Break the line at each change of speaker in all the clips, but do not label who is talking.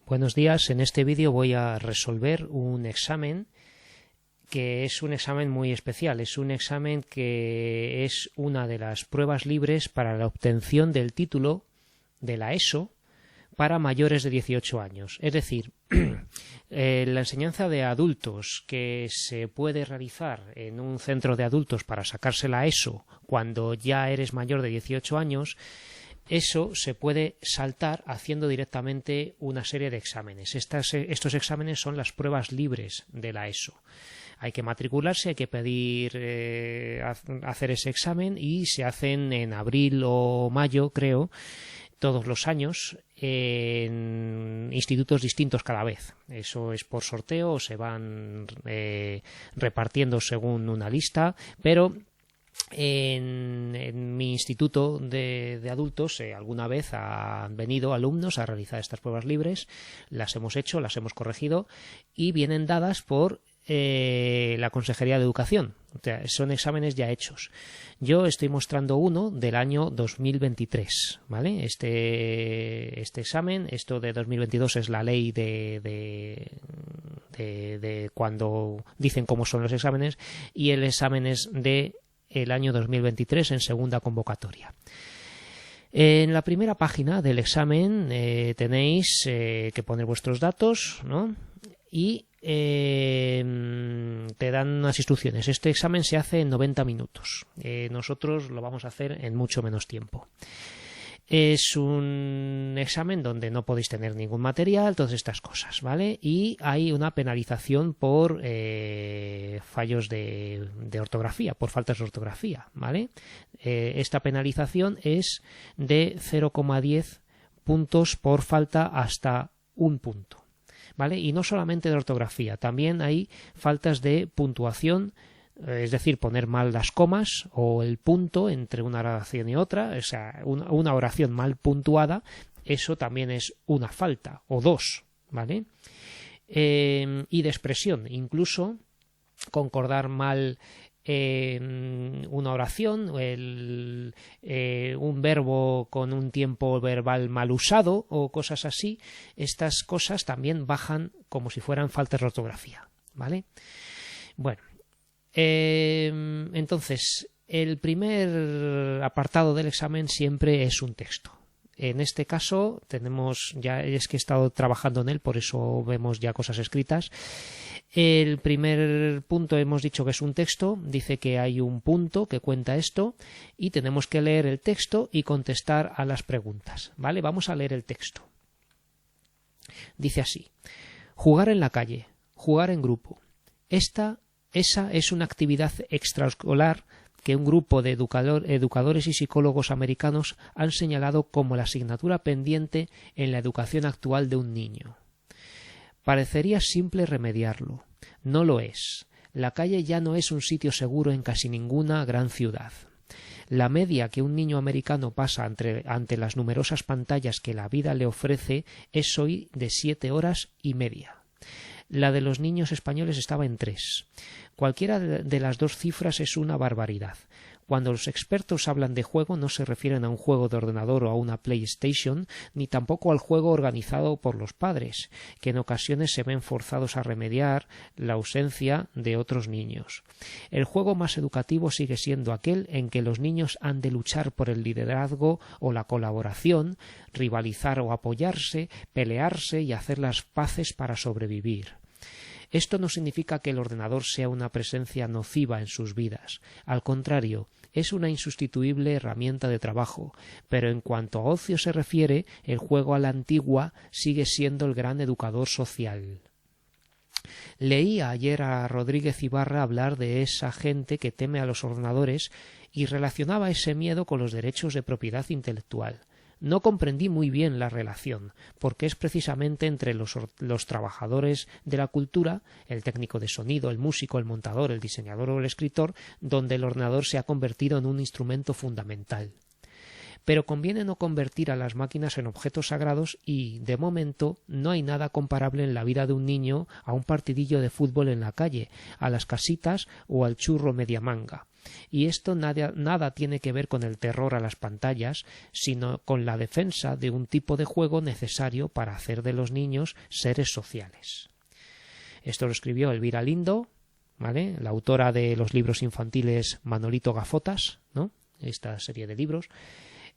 Buenos días, en este vídeo voy a resolver un examen que es un examen muy especial, es un examen que es una de las pruebas libres para la obtención del título de la ESO para mayores de 18 años, es decir, la enseñanza de adultos que se puede realizar en un centro de adultos para sacarse la ESO cuando ya eres mayor de 18 años. Eso se puede saltar haciendo directamente una serie de exámenes. Estos exámenes son las pruebas libres de la ESO. Hay que matricularse, hay que pedir hacer ese examen y se hacen en abril o mayo, creo, todos los años en institutos distintos cada vez. Eso es por sorteo o se van repartiendo según una lista, pero en mi instituto de adultos alguna vez han venido alumnos a realizar estas pruebas libres, las hemos hecho, las hemos corregido y vienen dadas por la Consejería de Educación. O sea, son exámenes ya hechos. Yo estoy mostrando uno del año 2023, ¿vale? Este examen, esto de 2022 es la ley de cuando dicen cómo son los exámenes, y el examen es de el año 2023 en segunda convocatoria. En la primera página del examen tenéis que poner vuestros datos, ¿no? Y te dan unas instrucciones. Este examen se hace en 90 minutos. Nosotros lo vamos a hacer en mucho menos tiempo. Es un examen donde no podéis tener ningún material, todas estas cosas, ¿vale? Y hay una penalización por fallos de ortografía, por faltas de ortografía, ¿vale? Esta penalización es de 0,10 puntos por falta hasta 1 punto, ¿vale? Y no solamente de ortografía, también hay faltas de puntuación. Es decir, poner mal las comas o el punto entre una oración y otra, o sea, una oración mal puntuada, eso también es una falta, o dos, ¿vale? Y de expresión, incluso concordar mal una oración, un verbo con un tiempo verbal mal usado o cosas así, estas cosas también bajan como si fueran faltas de ortografía, ¿vale? Bueno. Entonces, el primer apartado del examen siempre es un texto. En este caso tenemos, ya es que he estado trabajando en él, por eso vemos ya cosas escritas. El primer punto hemos dicho que es un texto, dice que hay un punto que cuenta esto y tenemos que leer el texto y contestar a las preguntas, ¿vale? Vamos a leer el texto. Dice así: jugar en la calle, jugar en grupo. Esa es una actividad extraescolar que un grupo de educadores y psicólogos americanos han señalado como la asignatura pendiente en la educación actual de un niño. Parecería simple remediarlo. No lo es. La calle ya no es un sitio seguro en casi ninguna gran ciudad. La media que un niño americano pasa ante las numerosas pantallas que la vida le ofrece es hoy de 7 horas y media. La de los niños españoles estaba en 3. Cualquiera de las dos cifras es una barbaridad. Cuando los expertos hablan de juego no se refieren a un juego de ordenador o a una PlayStation, ni tampoco al juego organizado por los padres, que en ocasiones se ven forzados a remediar la ausencia de otros niños. El juego más educativo sigue siendo aquel en que los niños han de luchar por el liderazgo o la colaboración, rivalizar o apoyarse, pelearse y hacer las paces para sobrevivir. Esto no significa que el ordenador sea una presencia nociva en sus vidas. Al contrario, es una insustituible herramienta de trabajo, pero en cuanto a ocio se refiere, el juego a la antigua sigue siendo el gran educador social. Leí ayer a Rodríguez Ibarra hablar de esa gente que teme a los ordenadores y relacionaba ese miedo con los derechos de propiedad intelectual. No comprendí muy bien la relación, porque es precisamente entre los trabajadores de la cultura, el técnico de sonido, el músico, el montador, el diseñador o el escritor, donde el ordenador se ha convertido en un instrumento fundamental. pero conviene no convertir a las máquinas en objetos sagrados y, de momento, no hay nada comparable en la vida de un niño a un partidillo de fútbol en la calle, a las casitas o al churro media manga. Y esto nada tiene que ver con el terror a las pantallas, sino con la defensa de un tipo de juego necesario para hacer de los niños seres sociales. Esto lo escribió Elvira Lindo, ¿vale?, la autora de los libros infantiles Manolito Gafotas, ¿no?, esta serie de libros,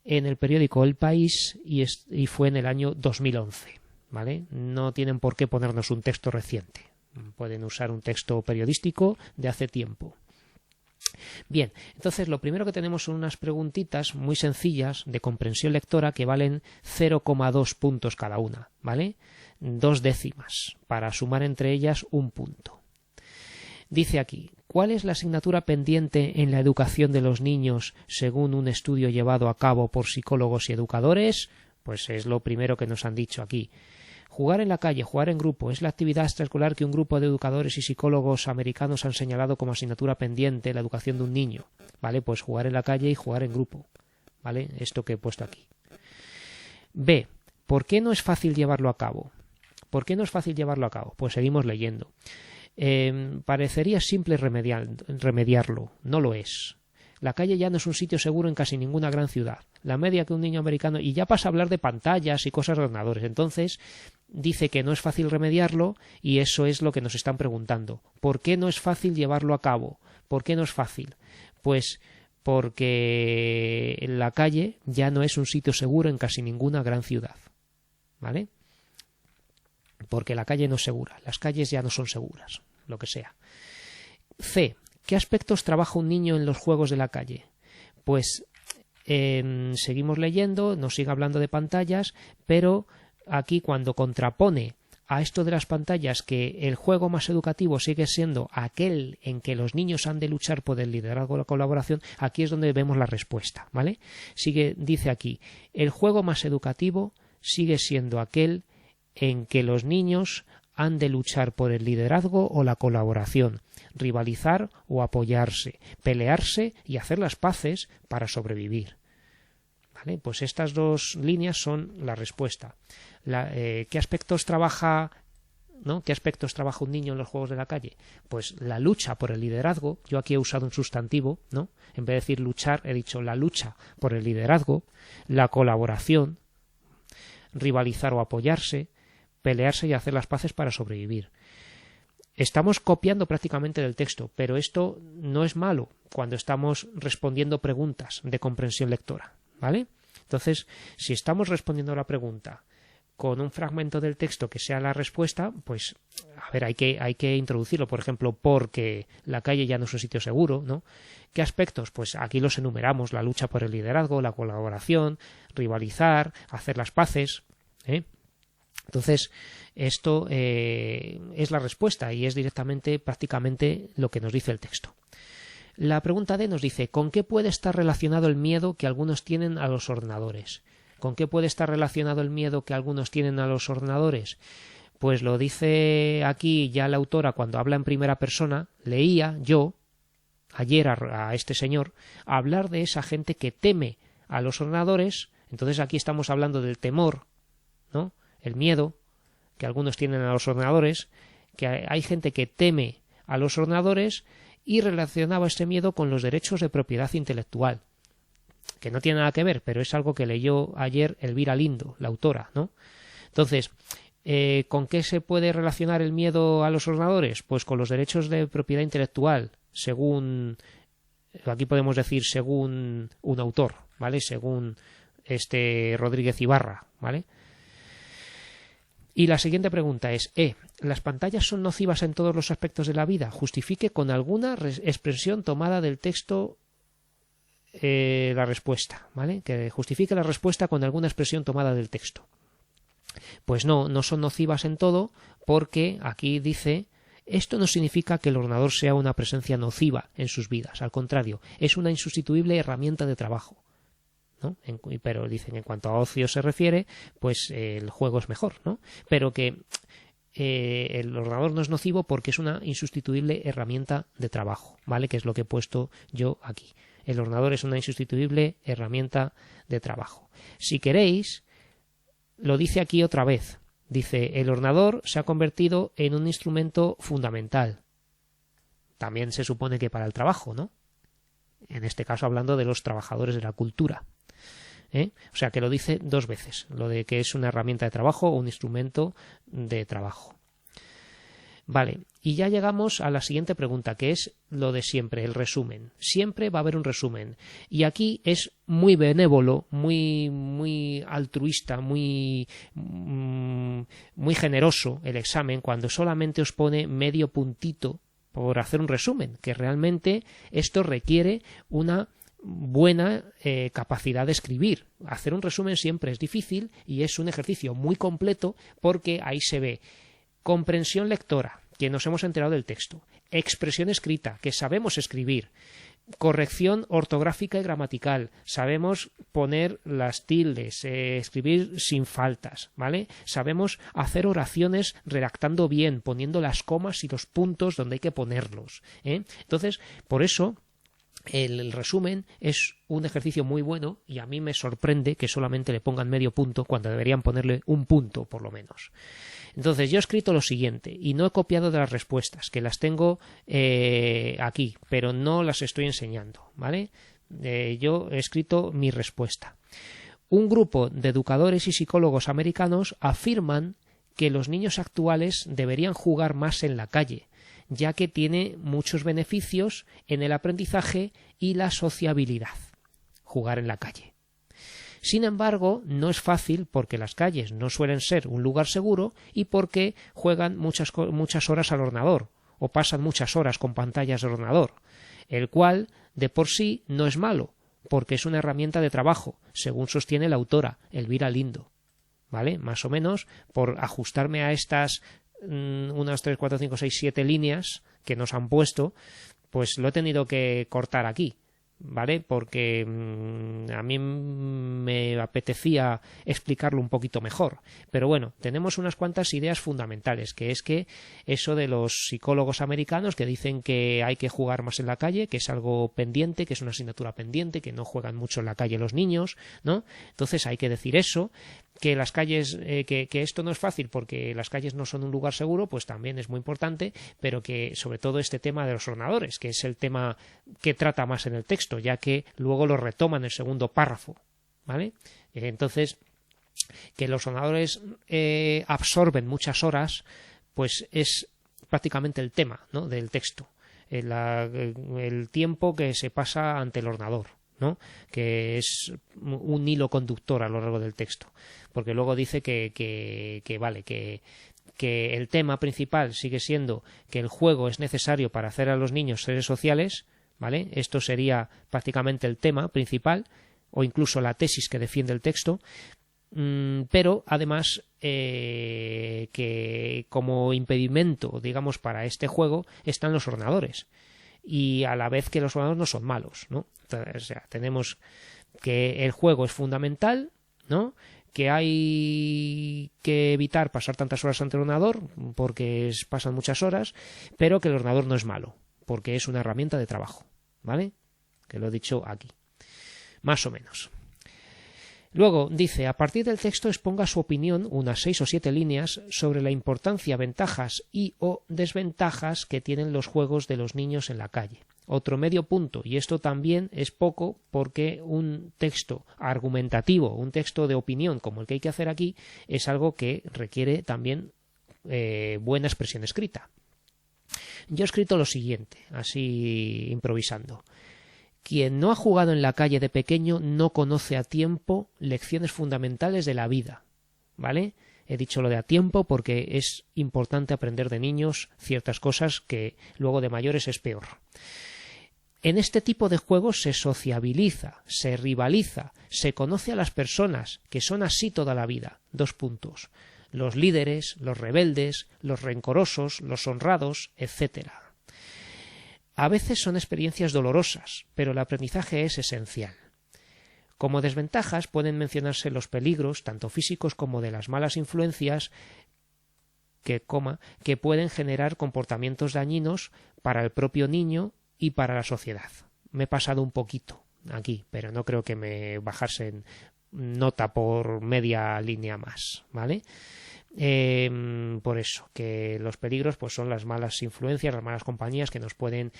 en el periódico El País, y fue en el año 2011, ¿vale? No tienen por qué ponernos un texto reciente, pueden usar un texto periodístico de hace tiempo. Bien, entonces lo primero que tenemos son unas preguntitas muy sencillas de comprensión lectora que valen 0,2 puntos cada una, ¿vale? 2 décimas, para sumar entre ellas un punto. Dice aquí, ¿cuál es la asignatura pendiente en la educación de los niños según un estudio llevado a cabo por psicólogos y educadores? Pues es lo primero que nos han dicho aquí. Jugar en la calle, jugar en grupo, es la actividad extraescolar que un grupo de educadores y psicólogos americanos han señalado como asignatura pendiente en la educación de un niño. ¿Vale? Pues jugar en la calle y jugar en grupo. ¿Vale? Esto que he puesto aquí. B. ¿Por qué no es fácil llevarlo a cabo? ¿Por qué no es fácil llevarlo a cabo? Pues seguimos leyendo. Parecería simple remediarlo. No lo es. La calle ya no es un sitio seguro en casi ninguna gran ciudad. La media que un niño americano... Y ya pasa a hablar de pantallas y cosas de ordenadores. Entonces, dice que no es fácil remediarlo y eso es lo que nos están preguntando. ¿Por qué no es fácil llevarlo a cabo? ¿Por qué no es fácil? Pues porque la calle ya no es un sitio seguro en casi ninguna gran ciudad. ¿Vale? Porque la calle no es segura. Las calles ya no son seguras. Lo que sea. C. ¿Qué aspectos trabaja un niño en los juegos de la calle? Pues seguimos leyendo, nos sigue hablando de pantallas, pero aquí cuando contrapone a esto de las pantallas que el juego más educativo sigue siendo aquel en que los niños han de luchar por el liderazgo o la colaboración, aquí es donde vemos la respuesta, ¿vale? Dice aquí, el juego más educativo sigue siendo aquel en que los niños han de luchar por el liderazgo o la colaboración, rivalizar o apoyarse, pelearse y hacer las paces para sobrevivir. ¿Vale? Pues estas dos líneas son la respuesta. ¿Qué aspectos trabaja, ¿no? ¿Qué aspectos trabaja un niño en los juegos de la calle? Pues la lucha por el liderazgo. Yo aquí he usado un sustantivo, ¿no? En vez de decir luchar, he dicho la lucha por el liderazgo, la colaboración, rivalizar o apoyarse, pelearse y hacer las paces para sobrevivir. Estamos copiando prácticamente del texto, pero esto no es malo cuando estamos respondiendo preguntas de comprensión lectora, ¿vale? Entonces, si estamos respondiendo a la pregunta con un fragmento del texto que sea la respuesta, pues, a ver, hay que introducirlo. Por ejemplo, porque la calle ya no es un sitio seguro, ¿no? ¿Qué aspectos? Pues aquí los enumeramos: la lucha por el liderazgo, la colaboración, rivalizar, hacer las paces, ¿eh? Entonces, esto es la respuesta y es directamente, prácticamente, lo que nos dice el texto. La pregunta D nos dice, ¿con qué puede estar relacionado el miedo que algunos tienen a los ordenadores? ¿Con qué puede estar relacionado el miedo que algunos tienen a los ordenadores? Pues lo dice aquí ya la autora cuando habla en primera persona. Leía yo, ayer a este señor, hablar de esa gente que teme a los ordenadores. Entonces aquí estamos hablando del temor, ¿no? El miedo que algunos tienen a los ordenadores, que hay gente que teme a los ordenadores y relacionaba ese miedo con los derechos de propiedad intelectual, que no tiene nada que ver, pero es algo que leyó ayer Elvira Lindo, la autora, ¿no? Entonces, ¿con qué se puede relacionar el miedo a los ordenadores? Pues con los derechos de propiedad intelectual, según, aquí podemos decir según un autor, ¿vale? Según Rodríguez Ibarra, ¿vale? Y la siguiente pregunta es, ¿las pantallas son nocivas en todos los aspectos de la vida? Justifique con alguna expresión tomada del texto la respuesta, ¿vale? Que justifique la respuesta con alguna expresión tomada del texto. Pues no son nocivas en todo, porque aquí dice, esto no significa que el ordenador sea una presencia nociva en sus vidas, al contrario, es una insustituible herramienta de trabajo, ¿no? Pero dicen, en cuanto a ocio se refiere, pues el juego es mejor, ¿no? Pero que el ordenador no es nocivo porque es una insustituible herramienta de trabajo, ¿vale? Que es lo que he puesto yo aquí. El ordenador es una insustituible herramienta de trabajo. Si queréis, lo dice aquí otra vez. Dice, el ordenador se ha convertido en un instrumento fundamental. También se supone que para el trabajo, ¿no? En este caso hablando de los trabajadores de la cultura. O sea que lo dice dos veces, lo de que es una herramienta de trabajo o un instrumento de trabajo. Vale, y ya llegamos a la siguiente pregunta, que es lo de siempre, el resumen. Siempre va a haber un resumen. Y aquí es muy benévolo, muy altruista, muy generoso el examen cuando solamente os pone medio puntito por hacer un resumen, que realmente esto requiere una buena capacidad de escribir. Hacer un resumen siempre es difícil y es un ejercicio muy completo porque ahí se ve comprensión lectora, que nos hemos enterado del texto, expresión escrita, que sabemos escribir, corrección ortográfica y gramatical, sabemos poner las tildes, escribir sin faltas, ¿vale? Sabemos hacer oraciones redactando bien, poniendo las comas y los puntos donde hay que ponerlos, Entonces, por eso el resumen es un ejercicio muy bueno y a mí me sorprende que solamente le pongan medio punto cuando deberían ponerle un punto por lo menos. Entonces yo he escrito lo siguiente y no he copiado de las respuestas, que las tengo aquí, pero no las estoy enseñando, ¿vale? Yo he escrito mi respuesta. Un grupo de educadores y psicólogos americanos afirman que los niños actuales deberían jugar más en la calle, ya que tiene muchos beneficios en el aprendizaje y la sociabilidad. Jugar en la calle. Sin embargo, no es fácil porque las calles no suelen ser un lugar seguro y porque juegan muchas horas al ordenador o pasan muchas horas con pantallas de ordenador, el cual de por sí no es malo porque es una herramienta de trabajo, según sostiene la autora, Elvira Lindo. ¿Vale? Más o menos, por ajustarme a estas 1, 2, 3, 4, 5, 6, 7 líneas que nos han puesto, pues lo he tenido que cortar aquí, ¿vale? Porque a mí me apetecía explicarlo un poquito mejor. Pero bueno, tenemos unas cuantas ideas fundamentales, que es que eso de los psicólogos americanos que dicen que hay que jugar más en la calle, que es algo pendiente, que es una asignatura pendiente, que no juegan mucho en la calle los niños, ¿no? Entonces hay que decir eso. Que las calles, que esto no es fácil porque las calles no son un lugar seguro, pues también es muy importante, pero que sobre todo este tema de los ordenadores, que es el tema que trata más en el texto, ya que luego lo retoma en el segundo párrafo, ¿vale? Entonces, que los ordenadores absorben muchas horas, pues es prácticamente el tema, ¿no?, del texto, el tiempo que se pasa ante el ordenador, ¿no?, que es un hilo conductor a lo largo del texto, porque luego dice que el tema principal sigue siendo que el juego es necesario para hacer a los niños seres sociales, ¿vale? Esto sería prácticamente el tema principal o incluso la tesis que defiende el texto, pero además que como impedimento, digamos, para este juego están los ordenadores. Y a la vez que los ordenadores no son malos, ¿no? Entonces, o sea, tenemos que el juego es fundamental, ¿no?, que hay que evitar pasar tantas horas ante el ordenador porque pasan muchas horas, pero que el ordenador no es malo porque es una herramienta de trabajo, ¿vale? Que lo he dicho aquí, más o menos. Luego dice, a partir del texto exponga su opinión, unas 6 o 7 líneas, sobre la importancia, ventajas y o desventajas que tienen los juegos de los niños en la calle. Otro medio punto, y esto también es poco porque un texto argumentativo, un texto de opinión como el que hay que hacer aquí, es algo que requiere también buena expresión escrita. Yo he escrito lo siguiente, así improvisando. Quien no ha jugado en la calle de pequeño no conoce a tiempo lecciones fundamentales de la vida, ¿vale? He dicho lo de a tiempo porque es importante aprender de niños ciertas cosas que luego de mayores es peor. En este tipo de juegos se sociabiliza, se rivaliza, se conoce a las personas, que son así toda la vida. 2 puntos. Los líderes, los rebeldes, los rencorosos, los honrados, etc. A veces son experiencias dolorosas, pero el aprendizaje es esencial. Como desventajas pueden mencionarse los peligros, tanto físicos como de las malas influencias, que pueden generar comportamientos dañinos para el propio niño y para la sociedad, me he pasado un poquito aquí, pero no creo que me bajasen nota por media línea más, ¿vale? Por eso, que los peligros pues son las malas influencias, las malas compañías que nos pueden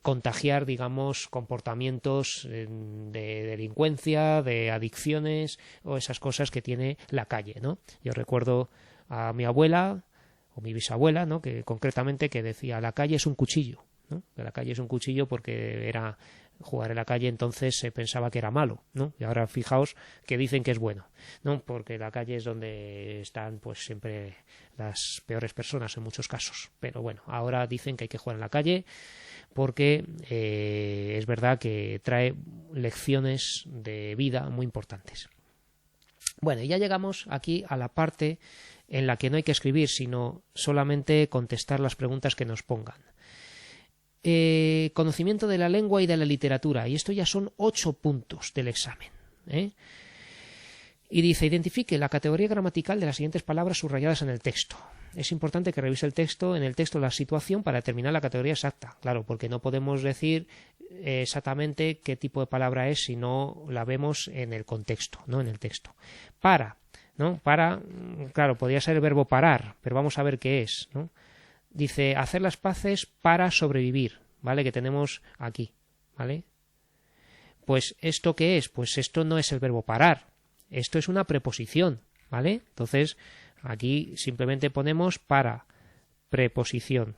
contagiar, digamos, comportamientos de delincuencia, de adicciones o esas cosas que tiene la calle, ¿no? Yo recuerdo a mi abuela o mi bisabuela, ¿no? Que concretamente que decía, la calle es un cuchillo, ¿no? Que la calle es un cuchillo porque era jugar en la calle, entonces se pensaba que era malo, ¿no? Y ahora fijaos que dicen que es bueno, ¿no? Porque la calle es donde están pues siempre las peores personas en muchos casos, pero bueno, ahora dicen que hay que jugar en la calle porque es verdad que trae lecciones de vida muy importantes. Bueno, y ya llegamos aquí a la parte en la que no hay que escribir, sino solamente contestar las preguntas que nos pongan. Conocimiento de la lengua y de la literatura, y esto ya son 8 puntos del examen, y dice, identifique la categoría gramatical de las siguientes palabras subrayadas en el texto. Es importante que revise en el texto la situación para determinar la categoría exacta, claro, porque no podemos decir exactamente qué tipo de palabra es si no la vemos en el contexto, no en el texto. Para, ¿no? Para, claro, podría ser el verbo parar, pero vamos a ver qué es, ¿no? Dice, hacer las paces para sobrevivir, ¿vale? Que tenemos aquí, ¿vale? Pues, ¿esto qué es? Pues esto no es el verbo parar, esto es una preposición, ¿vale? Entonces, aquí simplemente ponemos para, preposición,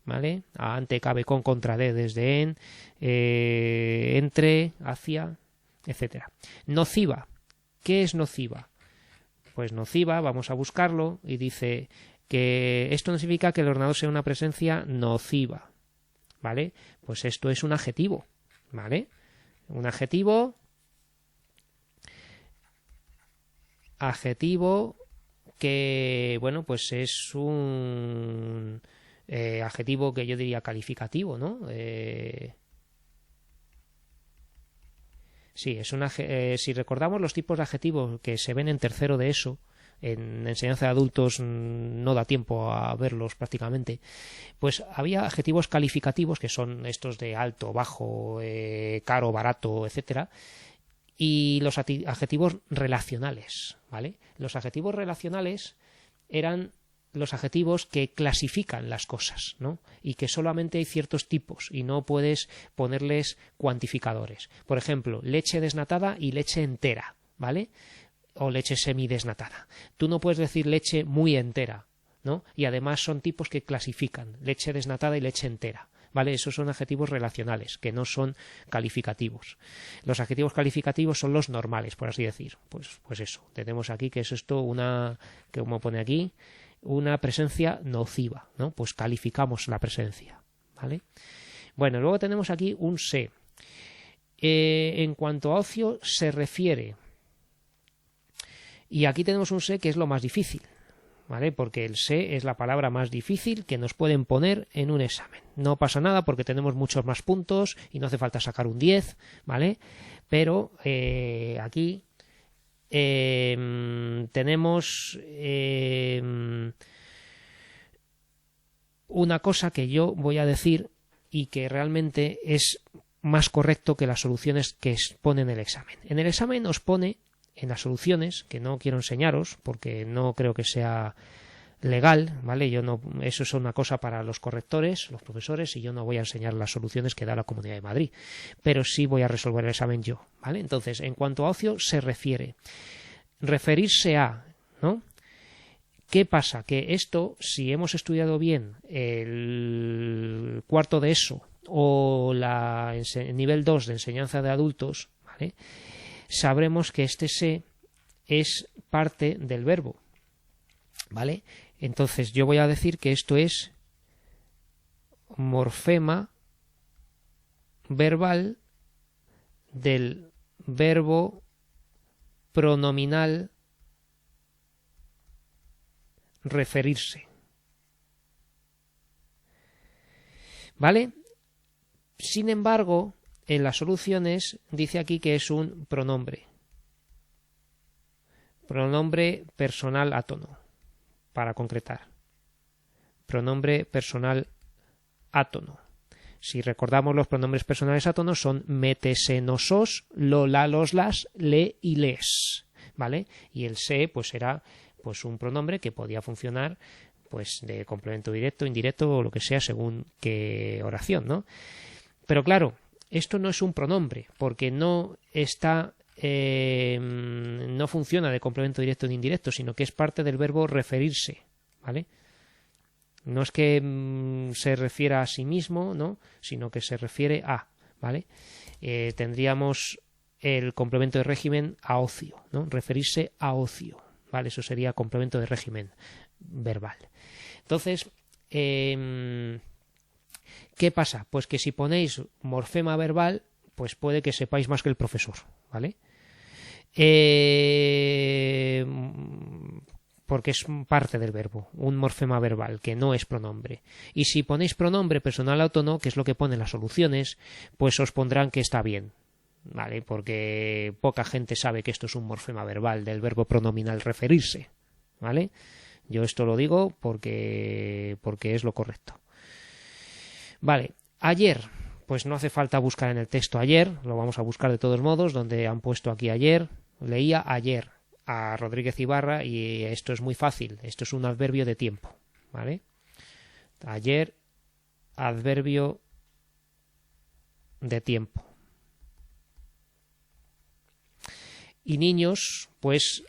¿vale? Ante, cabe, con, contra, de, desde, en, entre, hacia, etcétera. Nociva, ¿qué es nociva? Pues nociva, vamos a buscarlo, y dice que esto no significa que el ordenador sea una presencia nociva, ¿vale? Pues esto es un adjetivo, ¿vale? Un adjetivo que, bueno, pues es un adjetivo que yo diría calificativo, ¿no? Sí, es si recordamos los tipos de adjetivos que se ven en tercero de ESO, en enseñanza de adultos no da tiempo a verlos prácticamente, pues había adjetivos calificativos que son estos de alto, bajo, caro, barato, etcétera, y los adjetivos relacionales, ¿vale? Los adjetivos relacionales eran los adjetivos que clasifican las cosas, ¿no? Y que solamente hay ciertos tipos y no puedes ponerles cuantificadores. Por ejemplo, leche desnatada y leche entera, ¿vale? O leche semidesnatada. Tú no puedes decir leche muy entera, ¿no? Y además son tipos que clasifican leche desnatada y leche entera, ¿vale? Esos son adjetivos relacionales, que no son calificativos. Los adjetivos calificativos son los normales, por así decir. Pues eso, tenemos aquí que es esto que como pone aquí, una presencia nociva, ¿no? Pues calificamos la presencia, ¿vale? Bueno, luego tenemos aquí un se. En cuanto a ocio se refiere, y aquí tenemos un se que es lo más difícil, ¿vale? Porque el se es la palabra más difícil que nos pueden poner en un examen. No pasa nada porque tenemos muchos más puntos y no hace falta sacar un 10, ¿vale? Pero aquí tenemos una cosa que yo voy a decir y que realmente es más correcto que las soluciones que pone en el examen. En el examen os pone en las soluciones, que no quiero enseñaros porque no creo que sea legal, ¿vale? Eso es una cosa para los correctores, los profesores, y yo no voy a enseñar las soluciones que da la Comunidad de Madrid, pero sí voy a resolver el examen yo, ¿vale? Entonces, en cuanto a ocio se refiere, referirse a, ¿no? ¿Qué pasa? Que esto, si hemos estudiado bien el cuarto de ESO o el nivel 2 de enseñanza de adultos, ¿vale? Sabremos que este se es parte del verbo, ¿vale? Entonces yo voy a decir que esto es morfema verbal del verbo pronominal referirse, ¿vale? Sin embargo, en las soluciones dice aquí que es un pronombre personal átono, para concretar. pronombre personal átono. Si recordamos, los pronombres personales átonos son mete, se, nos, sos, lo, la, los, las, le y les, ¿vale? Y el se pues era pues un pronombre que podía funcionar pues de complemento directo, indirecto o lo que sea según qué oración, ¿no? Pero claro, esto no es un pronombre porque no está no funciona de complemento directo ni indirecto, sino que es parte del verbo referirse, ¿vale? No es que se refiera a sí mismo, ¿no? Sino que se refiere a, ¿vale? Tendríamos el complemento de régimen a ocio, ¿no? Referirse a ocio, ¿vale? Eso sería complemento de régimen verbal. Entonces, ¿qué pasa? Pues que si ponéis morfema verbal, pues puede que sepáis más que el profesor, ¿vale? Porque es parte del verbo, un morfema verbal, que no es pronombre. Y si ponéis pronombre personal átono, que es lo que pone en las soluciones, pues os pondrán que está bien, ¿vale? Porque poca gente sabe que esto es un morfema verbal del verbo pronominal referirse, ¿vale? Yo esto lo digo porque es lo correcto. Vale, ayer, pues no hace falta buscar en el texto ayer, lo vamos a buscar de todos modos, donde han puesto aquí ayer, leía ayer a Rodríguez Ibarra y esto es muy fácil, esto es un adverbio de tiempo, ¿vale? Ayer, adverbio de tiempo. Y niños, pues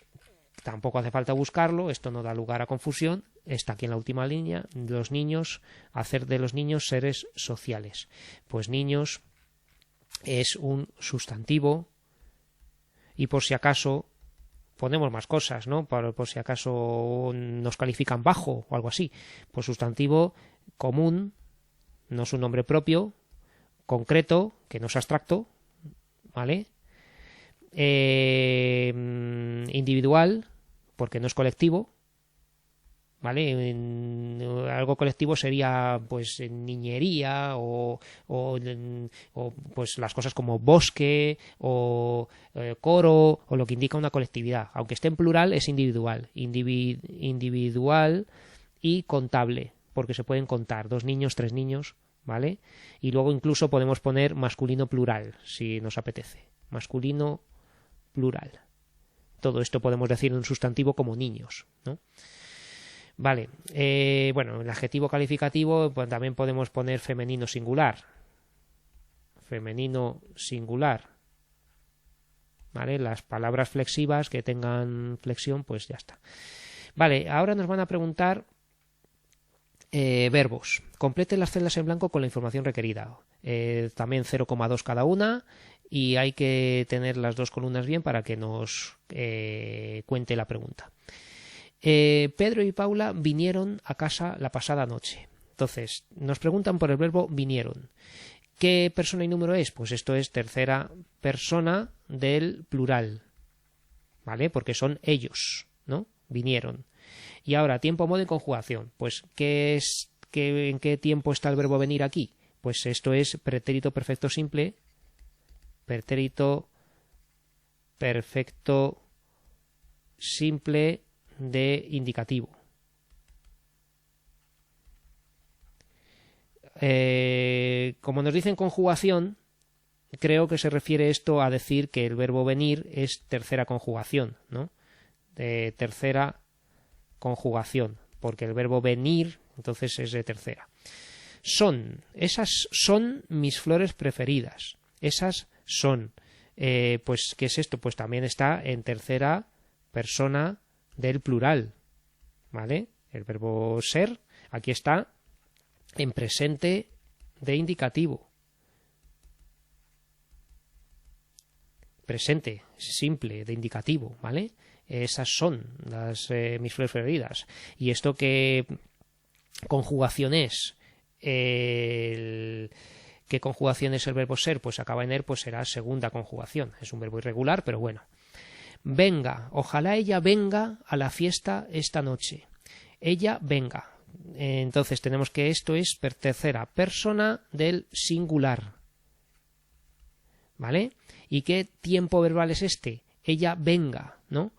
tampoco hace falta buscarlo, esto no da lugar a confusión, está aquí en la última línea, los niños, hacer de los niños seres sociales. Pues niños es un sustantivo y por si acaso ponemos más cosas, ¿no? Por si acaso nos califican bajo o algo así. Pues sustantivo común, no es un nombre propio, concreto, que no es abstracto, ¿vale? Individual, porque no es colectivo, ¿vale? Algo colectivo sería pues niñería o pues las cosas como bosque o coro o lo que indica una colectividad. Aunque esté en plural es individual, individual y contable, porque se pueden contar 2 niños, 3 niños, ¿vale? Y luego incluso podemos poner masculino plural si nos apetece, masculino plural. Todo esto podemos decir en un sustantivo como niños, ¿no? Vale, bueno, el adjetivo calificativo pues también podemos poner femenino singular. Femenino singular. ¿Vale? Las palabras flexivas que tengan flexión, pues ya está. Vale, ahora nos van a preguntar verbos. Complete las celdas en blanco con la información requerida. También 0,2 cada una y hay que tener las 2 columnas bien para que nos cuente la pregunta. Pedro y Paula vinieron a casa la pasada noche. Entonces, nos preguntan por el verbo vinieron. ¿Qué persona y número es? Pues esto es tercera persona del plural, ¿vale? Porque son ellos, ¿no? Vinieron. Y ahora, tiempo, modo y conjugación. Pues, ¿en qué tiempo está el verbo venir aquí? Pues esto es pretérito perfecto simple, pretérito perfecto simple de indicativo. Como nos dicen conjugación, creo que se refiere esto a decir que el verbo venir es tercera conjugación, ¿no? De tercera conjugación, porque el verbo venir entonces es de tercera. Esas son mis flores preferidas. Esas son. Pues, ¿qué es esto? Pues también está en tercera persona del plural, ¿vale? El verbo ser aquí está en presente de indicativo. Presente simple de indicativo, ¿vale? Esas son mis flores preferidas. ¿Y esto qué conjugación es? ¿Qué conjugación es el verbo ser? Pues acaba en er, pues será segunda conjugación. Es un verbo irregular, pero bueno. Venga, ojalá ella venga a la fiesta esta noche. Ella venga. Entonces tenemos que esto es tercera persona del singular, ¿vale? ¿Y qué tiempo verbal es este? Ella venga, ¿no?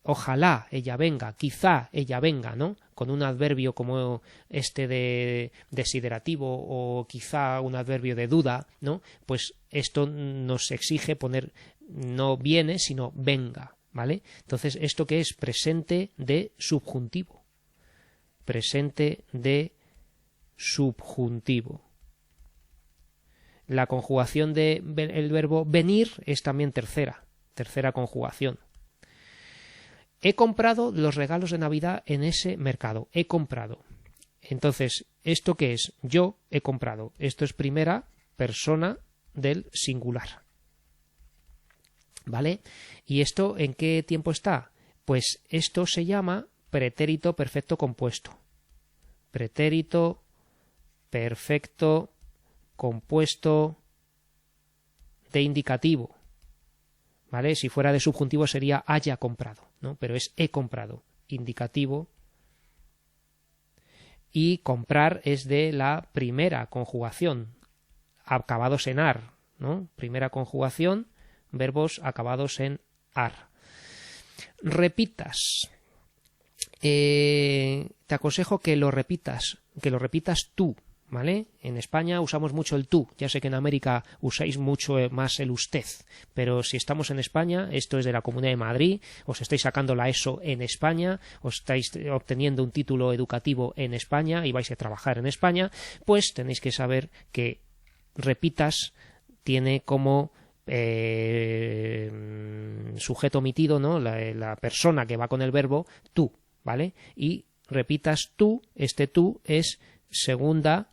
ojalá ella venga, quizá ella venga, ¿no? Con un adverbio como este de desiderativo o quizá un adverbio de duda, ¿no? Pues esto nos exige poner no viene, sino venga, ¿vale? Entonces, ¿esto qué es? Presente de subjuntivo. Presente de subjuntivo. La conjugación del verbo venir es también tercera conjugación. He comprado los regalos de Navidad en ese mercado. He comprado. Entonces, ¿esto qué es? Yo he comprado. Esto es primera persona del singular. ¿Vale? ¿Y esto en qué tiempo está? Pues esto se llama pretérito perfecto compuesto. Pretérito perfecto compuesto de indicativo. ¿Vale? Si fuera de subjuntivo sería haya comprado, ¿no? Pero es he comprado, indicativo. Y comprar es de la primera conjugación, acabados en ar, ¿no? Primera conjugación, verbos acabados en ar. Repitas. Te aconsejo que lo repitas tú, ¿vale? En España usamos mucho el tú, ya sé que en América usáis mucho más el usted, pero si estamos en España, esto es de la Comunidad de Madrid, os estáis sacando la ESO en España, os estáis obteniendo un título educativo en España y vais a trabajar en España, pues tenéis que saber que repitas tiene como sujeto omitido, ¿no? La persona que va con el verbo tú, ¿vale? Y repitas tú, este tú es segunda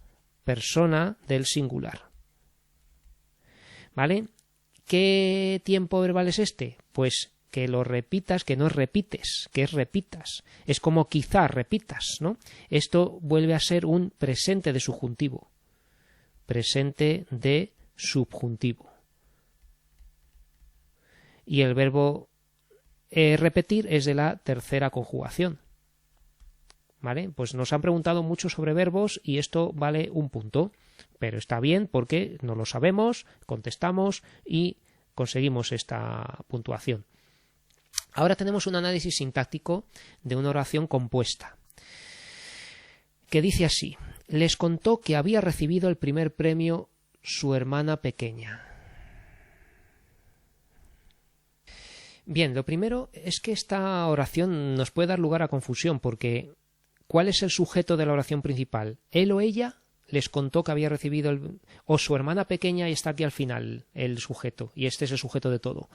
persona del singular. ¿Vale? ¿Qué tiempo verbal es este? Pues que lo repitas, que no repites, que es repitas. Es como quizá repitas, ¿no? Esto vuelve a ser un presente de subjuntivo. Presente de subjuntivo. Y el verbo repetir es de la tercera conjugación. ¿Vale? Pues nos han preguntado mucho sobre verbos y esto vale un punto, pero está bien porque no lo sabemos, contestamos y conseguimos esta puntuación. Ahora tenemos un análisis sintáctico de una oración compuesta que dice así: les contó que había recibido el primer premio su hermana pequeña. Bien, lo primero es que esta oración nos puede dar lugar a confusión porque ¿cuál es el sujeto de la oración principal? ¿Él o ella les contó que había recibido o su hermana pequeña y está aquí al final el sujeto y este es el sujeto de todo?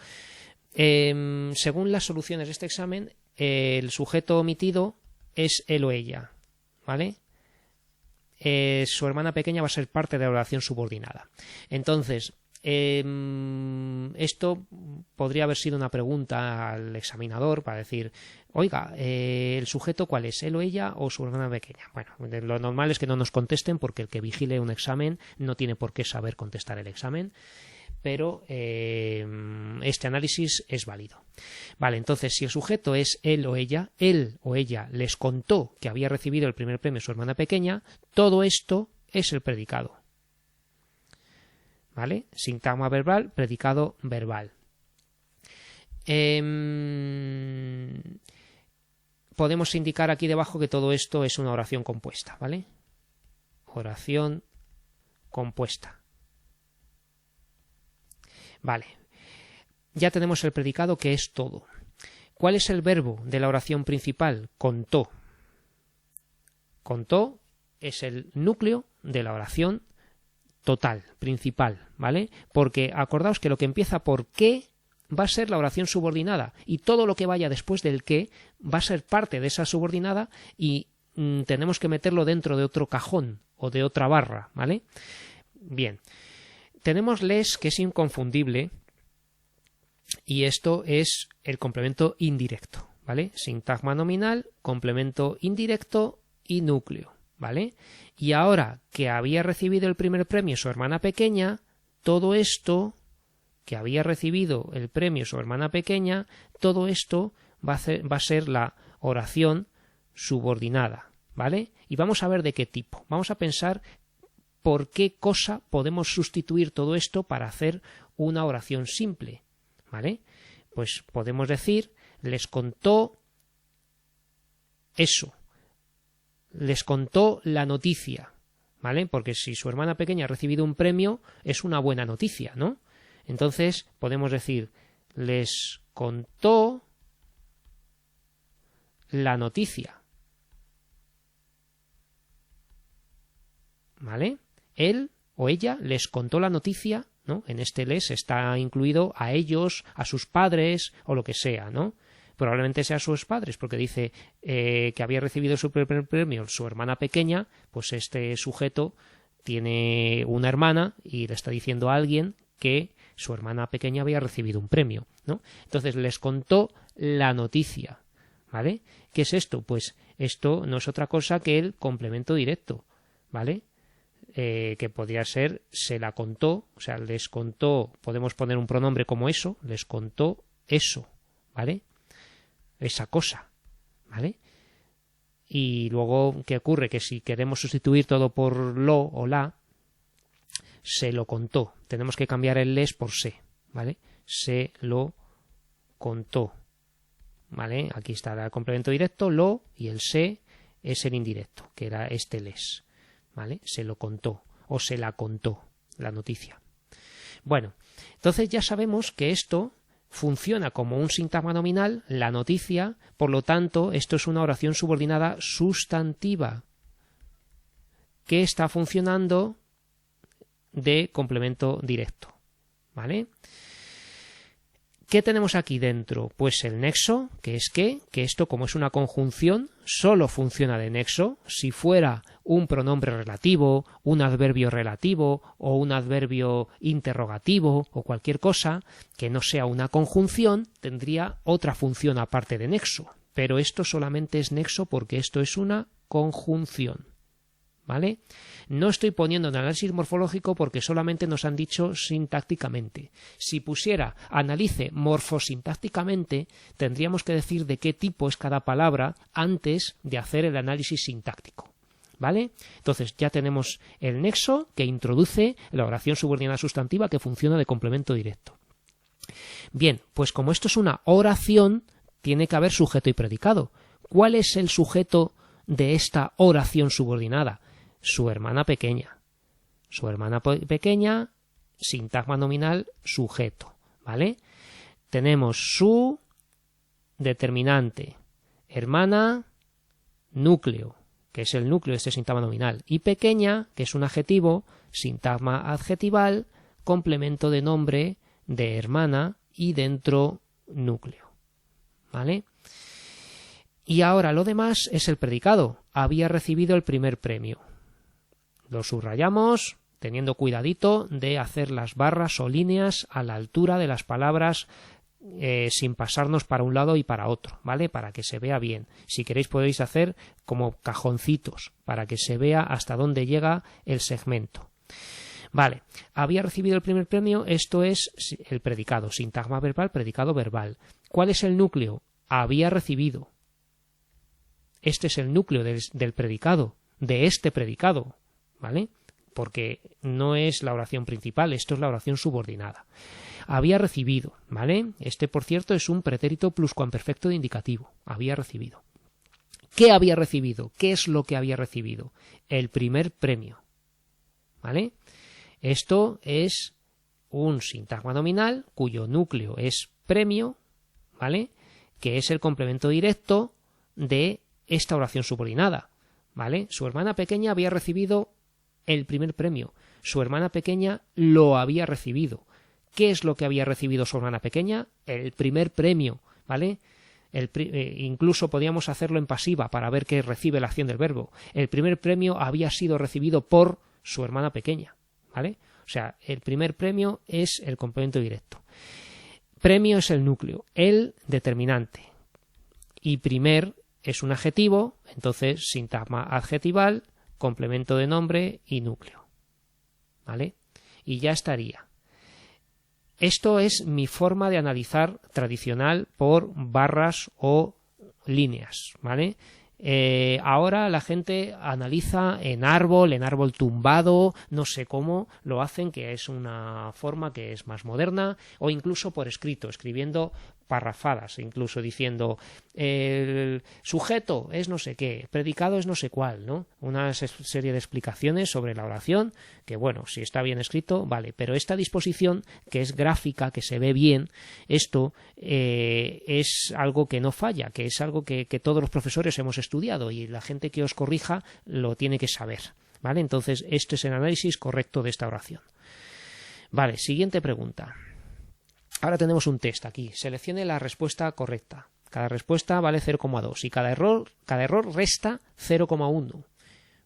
Según las soluciones de este examen, el sujeto omitido es él o ella, ¿vale? Su hermana pequeña va a ser parte de la oración subordinada. Entonces, esto podría haber sido una pregunta al examinador para decir, oiga, ¿el sujeto cuál es? ¿Él o ella o su hermana pequeña? Bueno, lo normal es que no nos contesten porque el que vigile un examen no tiene por qué saber contestar el examen, pero este análisis es válido. Vale, entonces si el sujeto es él o ella les contó que había recibido el primer premio su hermana pequeña, todo esto es el predicado. ¿Vale? Sintagma verbal, predicado verbal. Podemos indicar aquí debajo que todo esto es una oración compuesta, ¿vale? Oración compuesta. Vale. Ya tenemos el predicado que es todo. ¿Cuál es el verbo de la oración principal? Contó. Contó es el núcleo de la oración total, principal, ¿vale? Porque acordaos que lo que empieza por qué va a ser la oración subordinada y todo lo que vaya después del qué va a ser parte de esa subordinada y tenemos que meterlo dentro de otro cajón o de otra barra, ¿vale? Bien, tenemos les, que es inconfundible, y esto es el complemento indirecto, ¿vale? Sintagma nominal, complemento indirecto y núcleo, ¿vale? Y ahora que había recibido el primer premio su hermana pequeña, todo esto, que había recibido el premio su hermana pequeña, todo esto va a ser la oración subordinada, ¿vale? Y vamos a ver de qué tipo. Vamos a pensar por qué cosa podemos sustituir todo esto para hacer una oración simple, ¿vale? Pues podemos decir, les contó eso, les contó la noticia, ¿vale? Porque si su hermana pequeña ha recibido un premio, es una buena noticia, ¿no? Entonces podemos decir, les contó la noticia, ¿vale? Él o ella les contó la noticia, ¿no? En este les está incluido a ellos, a sus padres o lo que sea, ¿no? Probablemente sea a sus padres, porque dice que había recibido su primer premio su hermana pequeña, pues este sujeto tiene una hermana y le está diciendo a alguien que su hermana pequeña había recibido un premio, ¿no? Entonces les contó la noticia, ¿vale? ¿Qué es esto? Pues esto no es otra cosa que el complemento directo, ¿vale? Que podría ser se la contó, o sea, les contó, podemos poner un pronombre como eso, les contó eso, ¿vale? Esa cosa, ¿vale? Y luego, ¿qué ocurre? Que si queremos sustituir todo por lo o la, se lo contó. Tenemos que cambiar el les por se, ¿vale? Se lo contó, ¿vale? Aquí está el complemento directo, lo, y el se es el indirecto, que era este les, ¿vale? Se lo contó o se la contó la noticia. Bueno, entonces ya sabemos que esto funciona como un sintagma nominal, la noticia, por lo tanto, esto es una oración subordinada sustantiva que está funcionando de complemento directo, ¿vale? ¿Qué tenemos aquí dentro? Pues el nexo, que es que esto, como es una conjunción, solo funciona de nexo. Si fuera un pronombre relativo, un adverbio relativo o un adverbio interrogativo o cualquier cosa que no sea una conjunción, tendría otra función aparte de nexo. Pero esto solamente es nexo porque esto es una conjunción, ¿vale? No estoy poniendo en análisis morfológico porque solamente nos han dicho sintácticamente. Si pusiera analice morfosintácticamente, tendríamos que decir de qué tipo es cada palabra antes de hacer el análisis sintáctico, ¿vale? Entonces ya tenemos el nexo que introduce la oración subordinada sustantiva que funciona de complemento directo. Bien, pues como esto es una oración, tiene que haber sujeto y predicado. ¿Cuál es el sujeto de esta oración subordinada? Su hermana pequeña. Su hermana pequeña, sintagma nominal, sujeto, ¿vale? Tenemos su determinante, hermana, núcleo, que es el núcleo de este sintagma nominal, y pequeña, que es un adjetivo, sintagma adjetival, complemento de nombre de hermana y dentro núcleo, ¿vale? Y ahora lo demás es el predicado. Había recibido el primer premio. Lo subrayamos teniendo cuidadito de hacer las barras o líneas a la altura de las palabras sin pasarnos para un lado y para otro, ¿vale? Para que se vea bien. Si queréis podéis hacer como cajoncitos para que se vea hasta dónde llega el segmento. Vale, había recibido el primer premio, esto es el predicado, sintagma verbal, predicado verbal. ¿Cuál es el núcleo? Había recibido. Este es el núcleo del predicado, de este predicado, ¿vale? Porque no es la oración principal, esto es la oración subordinada. Había recibido, ¿vale? Este, por cierto, es un pretérito pluscuamperfecto de indicativo. Había recibido. ¿Qué había recibido? ¿Qué es lo que había recibido? El primer premio, ¿vale? Esto es un sintagma nominal cuyo núcleo es premio, ¿vale? Que es el complemento directo de esta oración subordinada, ¿vale? Su hermana pequeña había recibido el primer premio. Su hermana pequeña lo había recibido. ¿Qué es lo que había recibido su hermana pequeña? El primer premio, ¿vale? Incluso podíamos hacerlo en pasiva para ver que recibe la acción del verbo. El primer premio había sido recibido por su hermana pequeña, ¿vale? O sea, el primer premio es el complemento directo. Premio es el núcleo, el determinante. Y primer es un adjetivo, entonces sintagma adjetival, complemento de nombre y núcleo, ¿vale? Y ya estaría. Esto es mi forma de analizar tradicional por barras o líneas, ¿vale? Ahora la gente analiza en árbol tumbado, no sé cómo lo hacen, que es una forma que es más moderna, o incluso por escrito, escribiendo parrafadas, incluso diciendo el sujeto es no sé qué, predicado es no sé cuál, ¿no? Una serie de explicaciones sobre la oración que, bueno, si está bien escrito, vale, pero esta disposición que es gráfica, que se ve bien, esto es algo que no falla, que es algo que todos los profesores hemos estudiado y la gente que os corrija lo tiene que saber, ¿vale? Entonces, este es el análisis correcto de esta oración. Vale, siguiente pregunta. Ahora tenemos un test aquí. Seleccione la respuesta correcta. Cada respuesta vale 0,2 y cada error resta 0,1.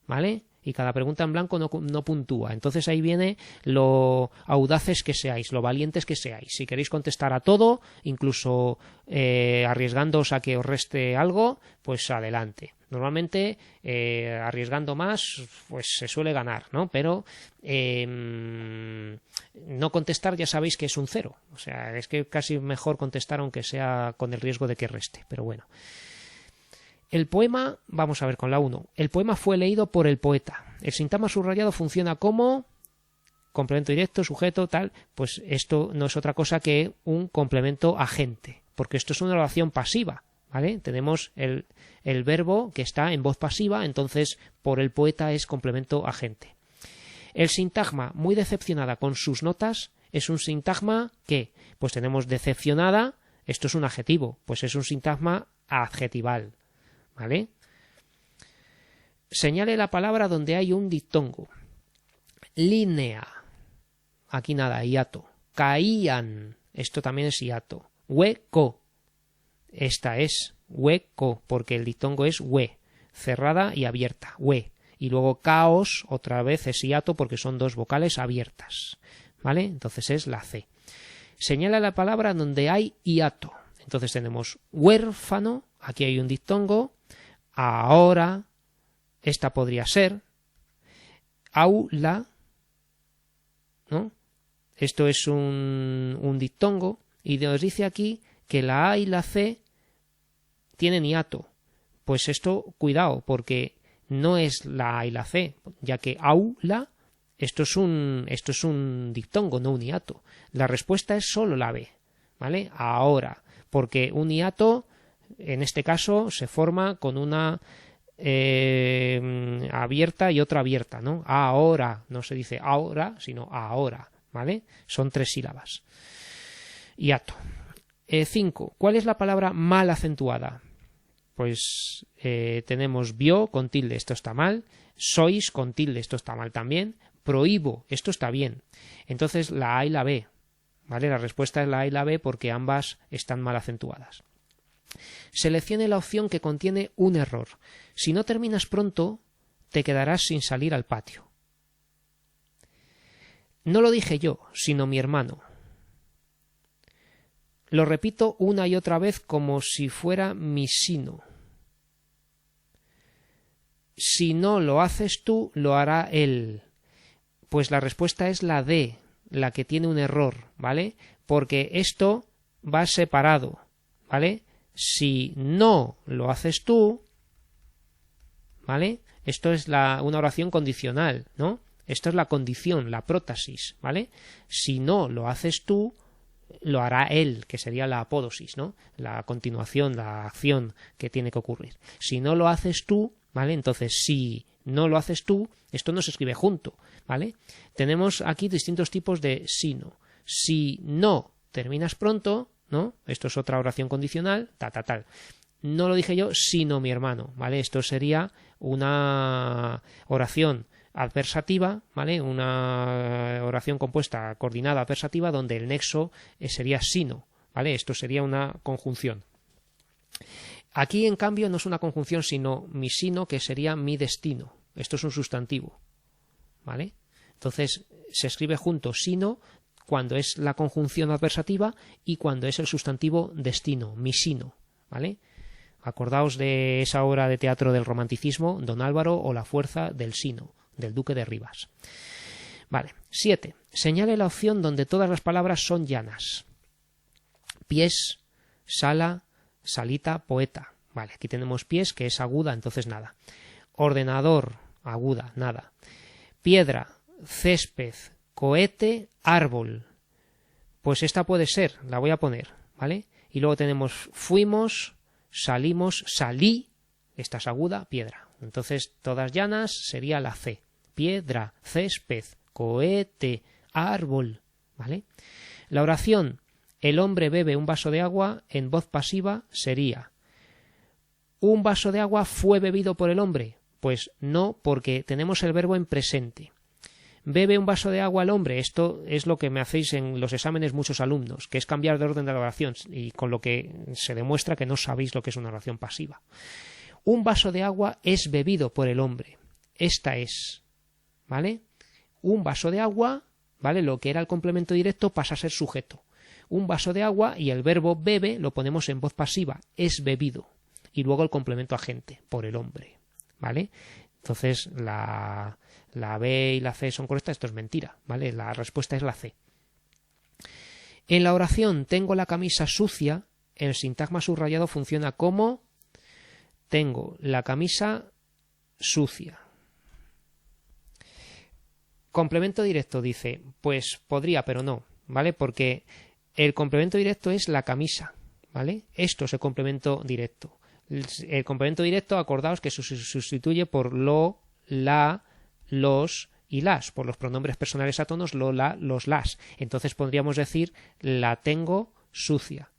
¿Vale? Y cada pregunta en blanco no puntúa. Entonces ahí viene lo audaces que seáis, lo valientes que seáis. Si queréis contestar a todo, incluso arriesgándoos a que os reste algo, pues adelante. Normalmente arriesgando más pues se suele ganar, ¿no? Pero no contestar ya sabéis que es un 0. O sea, es que casi mejor contestar aunque sea con el riesgo de que reste. Pero bueno. El poema, vamos a ver con la 1. El poema fue leído por el poeta. El sintagma subrayado funciona como complemento directo, sujeto, tal. Pues esto no es otra cosa que un complemento agente, porque esto es una oración pasiva, ¿vale? Tenemos el verbo que está en voz pasiva, entonces por el poeta es complemento agente. El sintagma muy decepcionada con sus notas es un sintagma que, pues tenemos decepcionada, esto es un adjetivo, pues es un sintagma adjetival. ¿Vale? Señale la palabra donde hay un diptongo. Línea. Aquí nada, hiato. Caían. Esto también es hiato. Hueco. Esta es hueco, porque el diptongo es hue. Cerrada y abierta. Hue. Y luego caos, otra vez es hiato porque son dos vocales abiertas. ¿Vale? Entonces es la C. Señala la palabra donde hay hiato. Entonces tenemos huérfano. Aquí hay un diptongo. Ahora, esta podría ser, aula, ¿no? Esto es un diptongo y nos dice aquí que la A y la C tienen hiato. Pues esto, cuidado, porque no es la A y la C, ya que aula, esto es un diptongo, no un hiato. La respuesta es solo la B, ¿vale? Ahora, porque un hiato en este caso se forma con una abierta y otra abierta, ¿no? Ahora, no se dice ahora, sino ahora, ¿vale? Son 3 sílabas. Hiato. 5. ¿Cuál es la palabra mal acentuada? Pues tenemos vio con tilde, esto está mal. Sois con tilde, esto está mal también. Prohíbo, esto está bien. Entonces la A y la B, ¿vale? La respuesta es la A y la B porque ambas están mal acentuadas. Seleccione la opción que contiene un error. Si no terminas pronto, te quedarás sin salir al patio. No lo dije yo, sino mi hermano. Lo repito una y otra vez como si fuera mi sino. Si no lo haces tú, lo hará él. Pues la respuesta es la D, la que tiene un error, ¿vale? Porque esto va separado, ¿vale? Si no lo haces tú, ¿vale? Esto es una oración condicional, ¿no? Esto es la condición, la prótasis, ¿vale? Si no lo haces tú, lo hará él, que sería la apódosis, ¿no? La continuación, la acción que tiene que ocurrir. Si no lo haces tú, ¿vale? Entonces, si no lo haces tú, esto no se escribe junto, ¿vale? Tenemos aquí distintos tipos de sino. Si no terminas pronto, ¿no? Esto es otra oración condicional, tal. No lo dije yo, sino mi hermano, ¿vale? Esto sería una oración adversativa, ¿vale? Una oración compuesta coordinada adversativa donde el nexo sería sino, ¿vale? Esto sería una conjunción. Aquí, en cambio, no es una conjunción, sino mi sino, que sería mi destino. Esto es un sustantivo, ¿vale? Entonces, se escribe junto sino cuando es la conjunción adversativa y cuando es el sustantivo destino, mi sino, ¿vale? Acordaos de esa obra de teatro del romanticismo, Don Álvaro o La fuerza del sino, del Duque de Rivas. Vale. 7. Señale la opción donde todas las palabras son llanas. Pies, sala, salita, poeta. Vale, aquí tenemos pies, que es aguda, entonces nada. Ordenador, aguda, nada. Piedra, césped, cohete, árbol. Pues esta puede ser, la voy a poner, ¿vale? Y luego tenemos fuimos, salimos, salí, esta es aguda, piedra. Entonces, todas llanas sería la C. Piedra, césped, cohete, árbol, ¿vale? La oración, el hombre bebe un vaso de agua, en voz pasiva sería: ¿un vaso de agua fue bebido por el hombre? Pues no, porque tenemos el verbo en presente. ¿Bebe un vaso de agua el hombre? Esto es lo que me hacéis en los exámenes muchos alumnos, que es cambiar de orden de la oración, y con lo que se demuestra que no sabéis lo que es una oración pasiva. Un vaso de agua es bebido por el hombre. Esta es, ¿vale? Un vaso de agua, ¿vale? Lo que era el complemento directo pasa a ser sujeto. Un vaso de agua y el verbo bebe lo ponemos en voz pasiva, es bebido. Y luego el complemento agente, por el hombre, ¿vale? Entonces la B y la C son correctas, esto es mentira, ¿vale? La respuesta es la C. En la oración tengo la camisa sucia, el sintagma subrayado funciona como tengo la camisa sucia. Complemento directo dice, pues podría, pero no, ¿vale? Porque el complemento directo es la camisa, ¿vale? Esto es el complemento directo. El complemento directo, acordaos que se sustituye por lo, la, los y las, por los pronombres personales átonos, lo, la, los, las. Entonces podríamos decir la tengo sucia.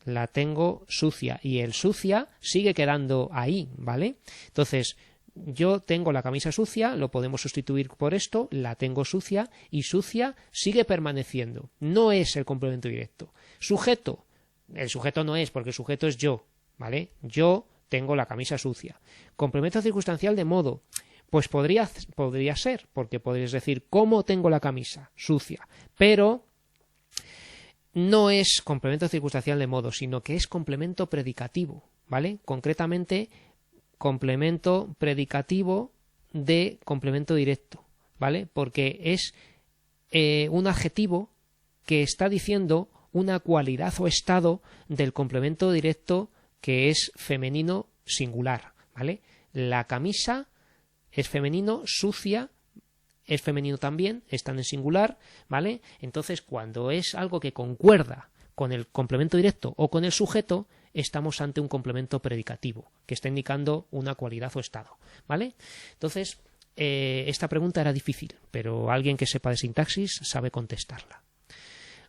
La tengo sucia. Y el sucia sigue quedando ahí, ¿vale? Entonces, yo tengo la camisa sucia, lo podemos sustituir por esto, la tengo sucia, y sucia sigue permaneciendo. No es el complemento directo. Sujeto. El sujeto no es, porque el sujeto es yo, ¿vale? Yo tengo la camisa sucia. Complemento circunstancial de modo. Pues podría ser, porque podrías decir ¿cómo tengo la camisa sucia? Pero no es complemento circunstancial de modo, sino que es complemento predicativo, ¿vale? Concretamente, complemento predicativo de complemento directo, ¿vale? Porque es un adjetivo que está diciendo una cualidad o estado del complemento directo que es femenino singular, ¿vale? La camisa es femenino, sucia es femenino también, están en singular, ¿vale? Entonces, cuando es algo que concuerda con el complemento directo o con el sujeto, estamos ante un complemento predicativo que está indicando una cualidad o estado, ¿vale? Entonces, esta pregunta era difícil, pero alguien que sepa de sintaxis sabe contestarla.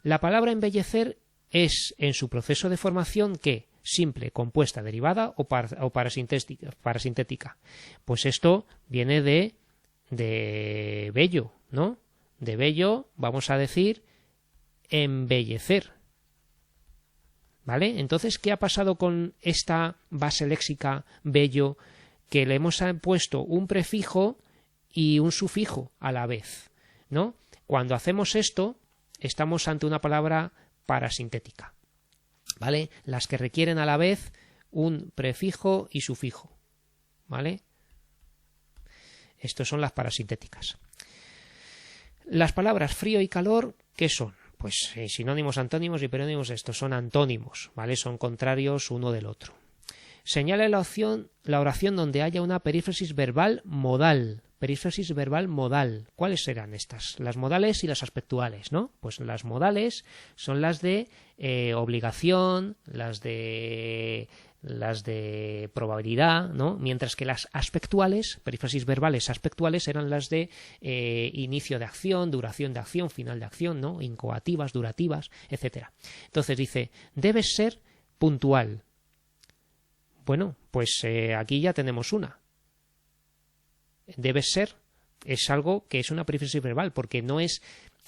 La palabra embellecer es, en su proceso de formación, ¿qué? Simple, compuesta, derivada o parasintética. Pues esto viene de bello, ¿no? De bello vamos a decir embellecer, ¿vale? Entonces, ¿qué ha pasado con esta base léxica bello? Que le hemos puesto un prefijo y un sufijo a la vez, ¿no? Cuando hacemos esto, estamos ante una palabra parasintética, ¿vale? Las que requieren a la vez un prefijo y sufijo, ¿vale? Estos son las parasintéticas. Las palabras frío y calor, ¿qué son? Pues sinónimos, antónimos y perónimos, estos son antónimos, ¿vale? Son contrarios uno del otro. Señala la oración donde haya una perífrasis verbal modal. Perífrasis verbal modal. ¿Cuáles serán estas? Las modales y las aspectuales, ¿no? Pues las modales son las de obligación, las de probabilidad, ¿no? Mientras que las aspectuales, perífrasis verbales aspectuales, eran las de inicio de acción, duración de acción, final de acción, ¿no? Incoativas, durativas, etcétera. Entonces dice, debes ser puntual. Bueno, pues aquí ya tenemos una. Debes ser es algo que es una perífrasis verbal, porque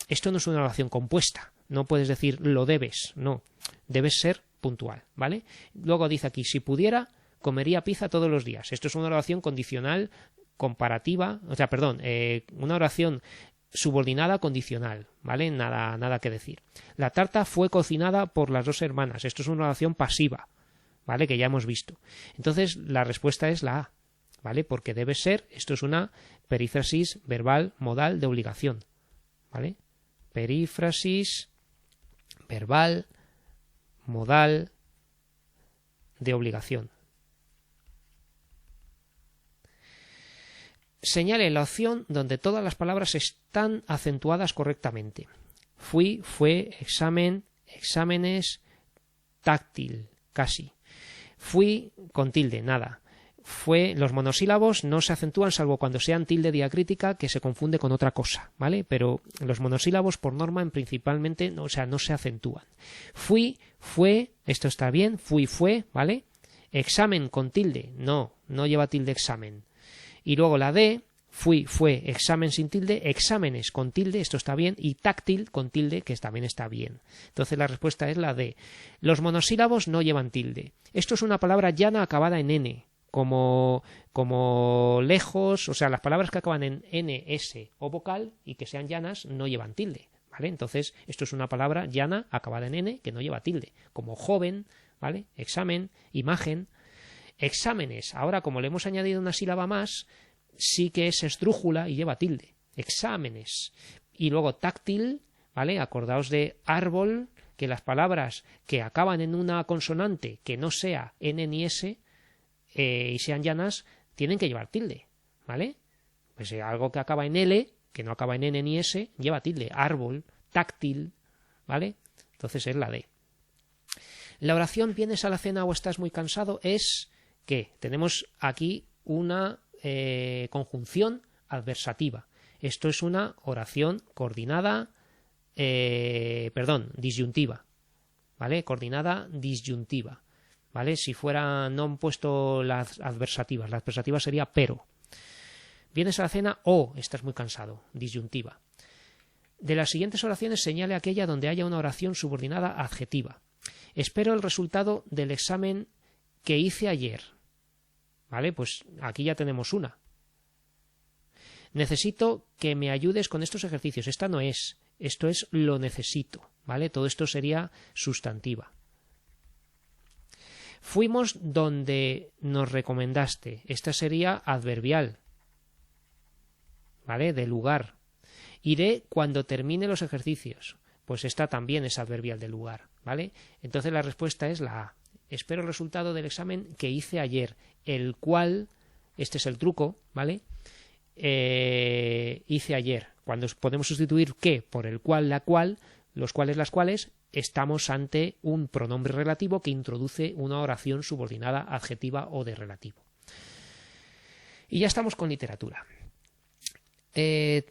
esto no es una oración compuesta. No puedes decir lo debes, no. Debes ser puntual, ¿vale? Luego dice aquí, si pudiera, comería pizza todos los días. Esto es una oración condicional comparativa, una oración subordinada condicional, ¿vale? Nada que decir. La tarta fue cocinada por las dos hermanas. Esto es una oración pasiva, ¿vale? Que ya hemos visto. Entonces, la respuesta es la A, ¿vale? Porque debe ser, esto es una perífrasis verbal modal de obligación, ¿vale? Perífrasis verbal modal de obligación. Señale la opción donde todas las palabras están acentuadas correctamente. Fui, fue, examen, exámenes, táctil, casi. Fui con tilde, nada. Fue, los monosílabos no se acentúan salvo cuando sean tilde diacrítica, que se confunde con otra cosa, ¿vale? Pero los monosílabos por norma principalmente no se acentúan. Fui, fue, esto está bien, fui, fue, ¿vale? Examen con tilde, no lleva tilde examen. Y luego la D, fui, fue, examen sin tilde, exámenes con tilde, esto está bien, y táctil con tilde, que también está bien. Entonces la respuesta es la D. Los monosílabos no llevan tilde. Esto es una palabra llana acabada en N. Como lejos, o sea, las palabras que acaban en N, S o vocal y que sean llanas no llevan tilde, ¿vale? Entonces, esto es una palabra llana acabada en N que no lleva tilde, como joven, ¿vale? Examen, imagen. Exámenes, ahora como le hemos añadido una sílaba más, sí que es esdrújula y lleva tilde. Exámenes. Y luego táctil, ¿vale? Acordaos de árbol, que las palabras que acaban en una consonante que no sea N ni S, y sean llanas, tienen que llevar tilde, ¿vale? Pues algo que acaba en L, que no acaba en N ni S, lleva tilde. Árbol, táctil, ¿vale? Entonces es la D. La oración ¿vienes a la cena o estás muy cansado? Es que tenemos aquí una conjunción adversativa. Esto es una oración coordinada, disyuntiva, ¿vale? Coordinada disyuntiva. ¿Vale? Si fuera, no han puesto las adversativas sería pero. Vienes a la cena o estás muy cansado, disyuntiva. De las siguientes oraciones señale aquella donde haya una oración subordinada adjetiva. Espero el resultado del examen que hice ayer. ¿Vale? Pues aquí ya tenemos una. Necesito que me ayudes con estos ejercicios. Esta no es, esto es lo necesito, ¿vale? Todo esto sería sustantiva. Fuimos donde nos recomendaste. Esta sería adverbial, ¿vale? De lugar. Iré cuando termine los ejercicios. Pues esta también es adverbial de lugar, ¿vale? Entonces la respuesta es la A. Espero el resultado del examen que hice ayer, el cual, este es el truco, ¿vale? Hice ayer. Cuando podemos sustituir que por el cual, la cual, los cuales, las cuales, estamos ante un pronombre relativo que introduce una oración subordinada adjetiva o de relativo. Y ya estamos con literatura.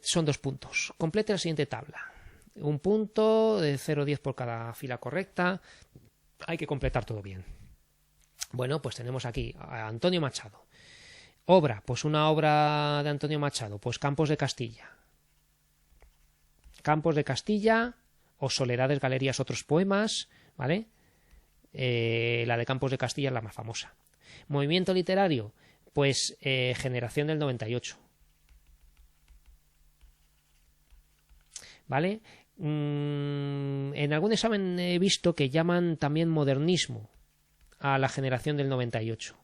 Son 2 puntos. Complete la siguiente tabla. 1 punto de 0 a 10 por cada fila correcta. Hay que completar todo bien. Bueno, pues tenemos aquí a Antonio Machado. Obra, pues una obra de Antonio Machado, pues Campos de Castilla. Campos de Castilla o Soledades, Galerías, otros poemas, ¿vale? La de Campos de Castilla es la más famosa. Movimiento literario, pues Generación del 98. ¿Vale? En algún examen he visto que llaman también modernismo a la generación del 98.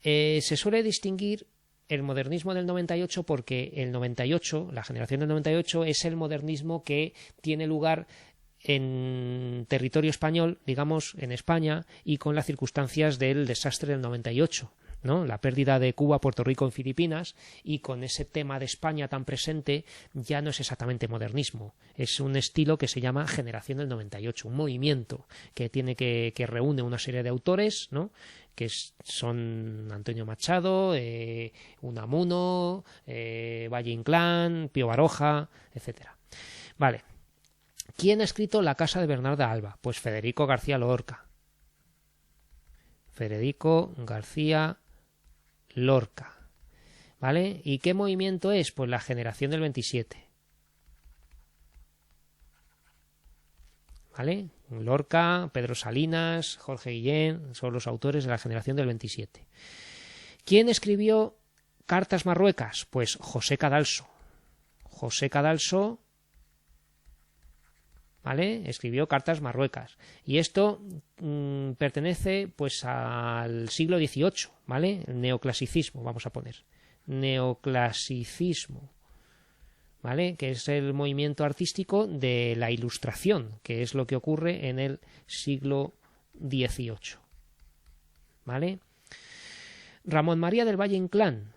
Se suele distinguir el modernismo del 98 porque el 98, la generación del 98, es el modernismo que tiene lugar en territorio español, digamos, en España, y con las circunstancias del desastre del 98, ¿no? La pérdida de Cuba, Puerto Rico y Filipinas, y con ese tema de España tan presente, ya no es exactamente modernismo, es un estilo que se llama generación del 98, un movimiento que tiene que reúne una serie de autores, ¿no? Que son Antonio Machado, Unamuno, Valle Inclán, Pío Baroja, etcétera. Vale. ¿Quién ha escrito La casa de Bernarda Alba? Pues Federico García Lorca. Federico García Lorca. ¿Vale? ¿Y qué movimiento es? Pues la generación del 27. ¿Vale? Lorca, Pedro Salinas, Jorge Guillén son los autores de la generación del 27. ¿Quién escribió Cartas Marruecas? Pues José Cadalso. José Cadalso, ¿vale? Escribió Cartas Marruecas. Y esto pertenece pues al siglo XVIII, ¿vale? El neoclasicismo, vamos a poner. Neoclasicismo. ¿Vale? Que es el movimiento artístico de la Ilustración, que es lo que ocurre en el siglo XVIII. ¿Vale? Ramón María del Valle Inclán.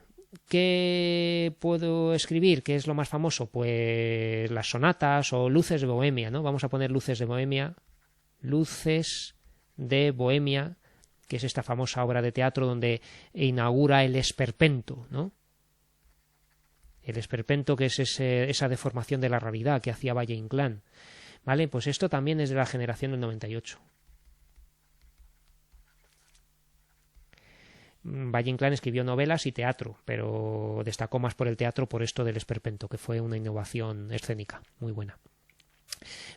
¿Qué puedo escribir? ¿Qué es lo más famoso? Pues las sonatas o Luces de Bohemia, ¿no? Vamos a poner Luces de Bohemia. Luces de Bohemia, que es esta famosa obra de teatro donde inaugura el esperpento, ¿no? El esperpento, que es esa deformación de la realidad que hacía Valle Inclán. ¿Vale? Pues esto también es de la generación del 98. Valle Inclán escribió novelas y teatro, pero destacó más por el teatro por esto del esperpento, que fue una innovación escénica muy buena.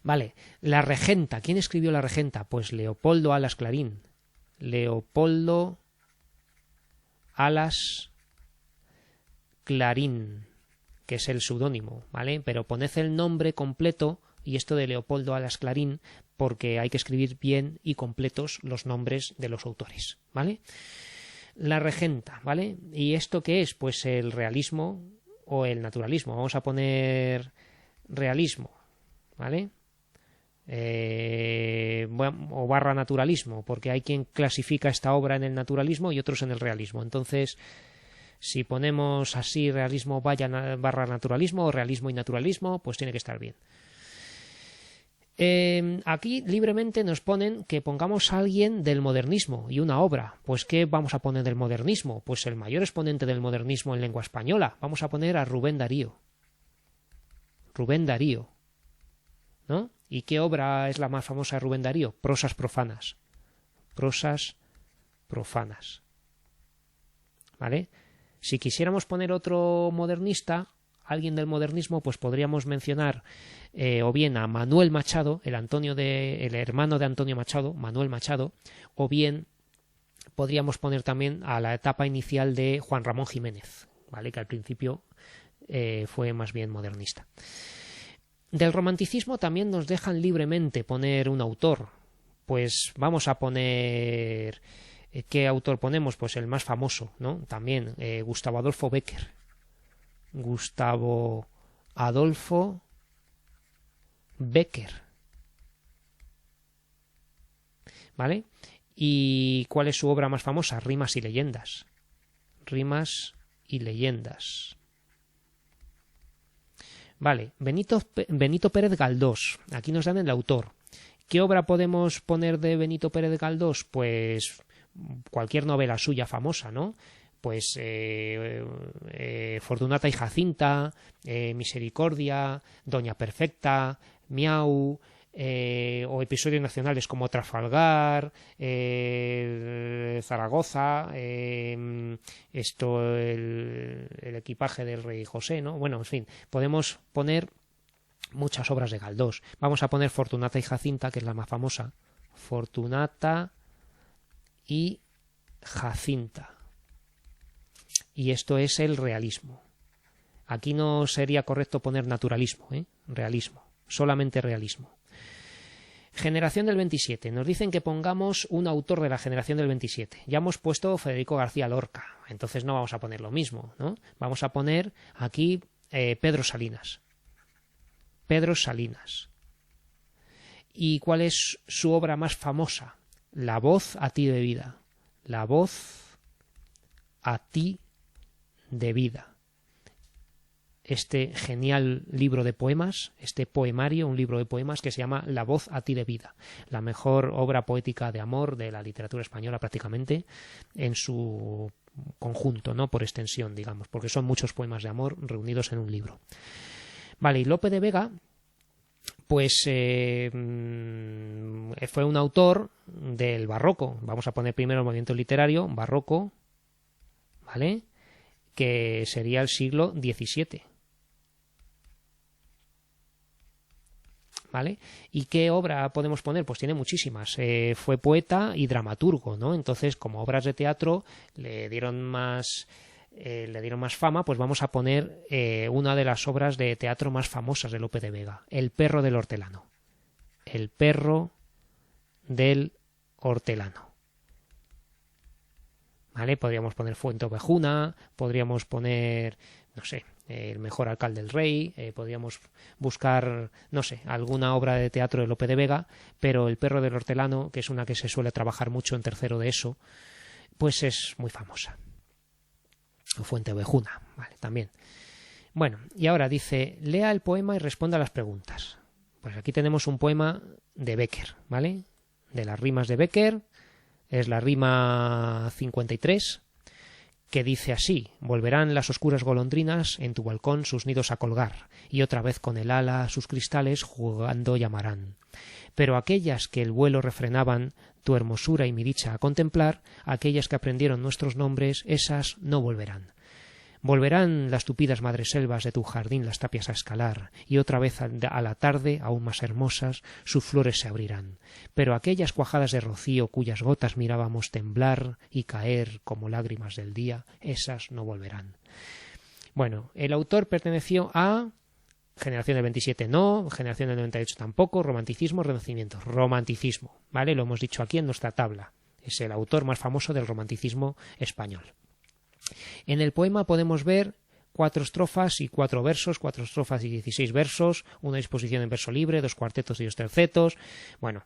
Vale, La Regenta. ¿Quién escribió La Regenta? Pues Leopoldo Alas Clarín. Leopoldo Alas Clarín, que es el seudónimo, ¿vale? Pero poned el nombre completo y esto de Leopoldo Alas Clarín, porque hay que escribir bien y completos los nombres de los autores, ¿vale? La Regenta, ¿vale? ¿Y esto qué es? Pues el realismo o el naturalismo. Vamos a poner realismo, ¿vale? O barra naturalismo, porque hay quien clasifica esta obra en el naturalismo y otros en el realismo. Entonces, si ponemos así realismo barra naturalismo o realismo y naturalismo, pues tiene que estar bien. Aquí libremente nos ponen que pongamos a alguien del modernismo y una obra. Pues ¿qué vamos a poner del modernismo? Pues el mayor exponente del modernismo en lengua española. Vamos a poner a Rubén Darío. Rubén Darío, ¿no? ¿Y qué obra es la más famosa de Rubén Darío? Prosas profanas. Prosas profanas. ¿Vale? Si quisiéramos poner otro modernista, alguien del modernismo, pues podríamos mencionar o bien a Manuel Machado, el hermano de Antonio Machado, Manuel Machado, o bien podríamos poner también a la etapa inicial de Juan Ramón Jiménez, ¿vale? Que al principio fue más bien modernista. Del romanticismo también nos dejan libremente poner un autor. Pues vamos a poner... ¿Qué autor ponemos? Pues el más famoso, ¿no? También Gustavo Adolfo Bécquer. Gustavo Adolfo Bécquer. ¿Vale? ¿Y cuál es su obra más famosa? Rimas y leyendas. Rimas y leyendas. Vale, Benito Pérez Galdós. Aquí nos dan el autor. ¿Qué obra podemos poner de Benito Pérez Galdós? Pues cualquier novela suya famosa, ¿no? Pues Fortunata y Jacinta, Misericordia, Doña Perfecta, Miau, o episodios nacionales como Trafalgar, Zaragoza, el equipaje del rey José, ¿no? Bueno, en fin, podemos poner muchas obras de Galdós. Vamos a poner Fortunata y Jacinta, que es la más famosa. Fortunata y Jacinta. Y esto es el realismo. Aquí no sería correcto poner naturalismo, realismo, solamente realismo. Generación del 27. Nos dicen que pongamos un autor de la generación del 27. Ya hemos puesto Federico García Lorca, entonces no vamos a poner lo mismo, ¿no? Vamos a poner aquí Pedro Salinas. Pedro Salinas. ¿Y cuál es su obra más famosa? La voz a ti de vida. La voz a ti de vida. Este genial libro de poemas, este poemario, un libro de poemas que se llama La voz a ti de vida, la mejor obra poética de amor de la literatura española prácticamente en su conjunto, no por extensión, digamos, porque son muchos poemas de amor reunidos en un libro. Vale, y Lope de Vega, pues fue un autor del barroco. Vamos a poner primero el movimiento literario barroco, ¿vale? Que sería el siglo XVII. ¿Vale? ¿Y qué obra podemos poner? Pues tiene muchísimas. Fue poeta y dramaturgo, ¿no? Entonces, como obras de teatro le dieron más fama, pues vamos a poner una de las obras de teatro más famosas de Lope de Vega, El perro del hortelano. El perro del hortelano. ¿Vale? Podríamos poner Fuenteovejuna, podríamos poner, no sé, El mejor alcalde del rey, podríamos buscar, no sé, alguna obra de teatro de Lope de Vega, pero El perro del hortelano, que es una que se suele trabajar mucho en tercero de ESO, pues es muy famosa. O Fuenteovejuna, vale, también. Bueno, y ahora dice, lea el poema y responda a las preguntas. Pues aquí tenemos un poema de Bécquer, ¿vale? de las rimas de Bécquer es la rima 53, que dice así: volverán las oscuras golondrinas en tu balcón sus nidos a colgar, y otra vez con el ala sus cristales jugando llamarán. Pero aquellas que el vuelo refrenaban tu hermosura y mi dicha a contemplar, aquellas que aprendieron nuestros nombres, esas no volverán. Volverán las tupidas madreselvas de tu jardín las tapias a escalar, y otra vez a la tarde, aún más hermosas, sus flores se abrirán. Pero aquellas cuajadas de rocío cuyas gotas mirábamos temblar y caer como lágrimas del día, esas no volverán. Bueno, el autor perteneció a Generación del 27 no, Generación del 98 tampoco, Romanticismo, Renacimiento. Romanticismo, ¿vale? Lo hemos dicho aquí en nuestra tabla. Es el autor más famoso del romanticismo español. En el poema podemos ver 4 estrofas y 4 versos, 4 estrofas y 16 versos, una disposición en verso libre, 2 cuartetos y 2 tercetos. Bueno,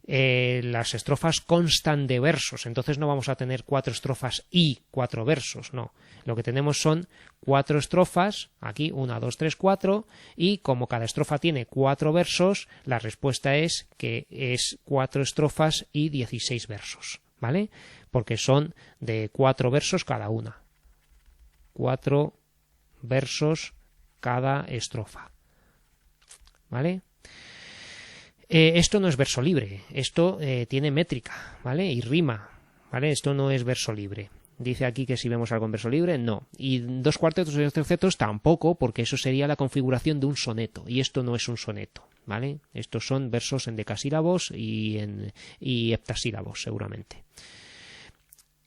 las estrofas constan de versos, entonces no vamos a tener 4 estrofas y 4 versos, no. Lo que tenemos son 4 estrofas, aquí 1, 2, 3, 4, y como cada estrofa tiene 4 versos, la respuesta es que es 4 estrofas y 16 versos, ¿vale? Porque son de 4 versos cada una. 4 versos cada estrofa, ¿vale? Esto no es verso libre, esto tiene métrica, ¿vale? Y rima, ¿vale? Esto no es verso libre. Dice aquí que si vemos algo en verso libre, no. Y 2 cuartetos y 2 tercetos tampoco, porque eso sería la configuración de un soneto, y esto no es un soneto, ¿vale? Estos son versos en decasílabos y heptasílabos, seguramente.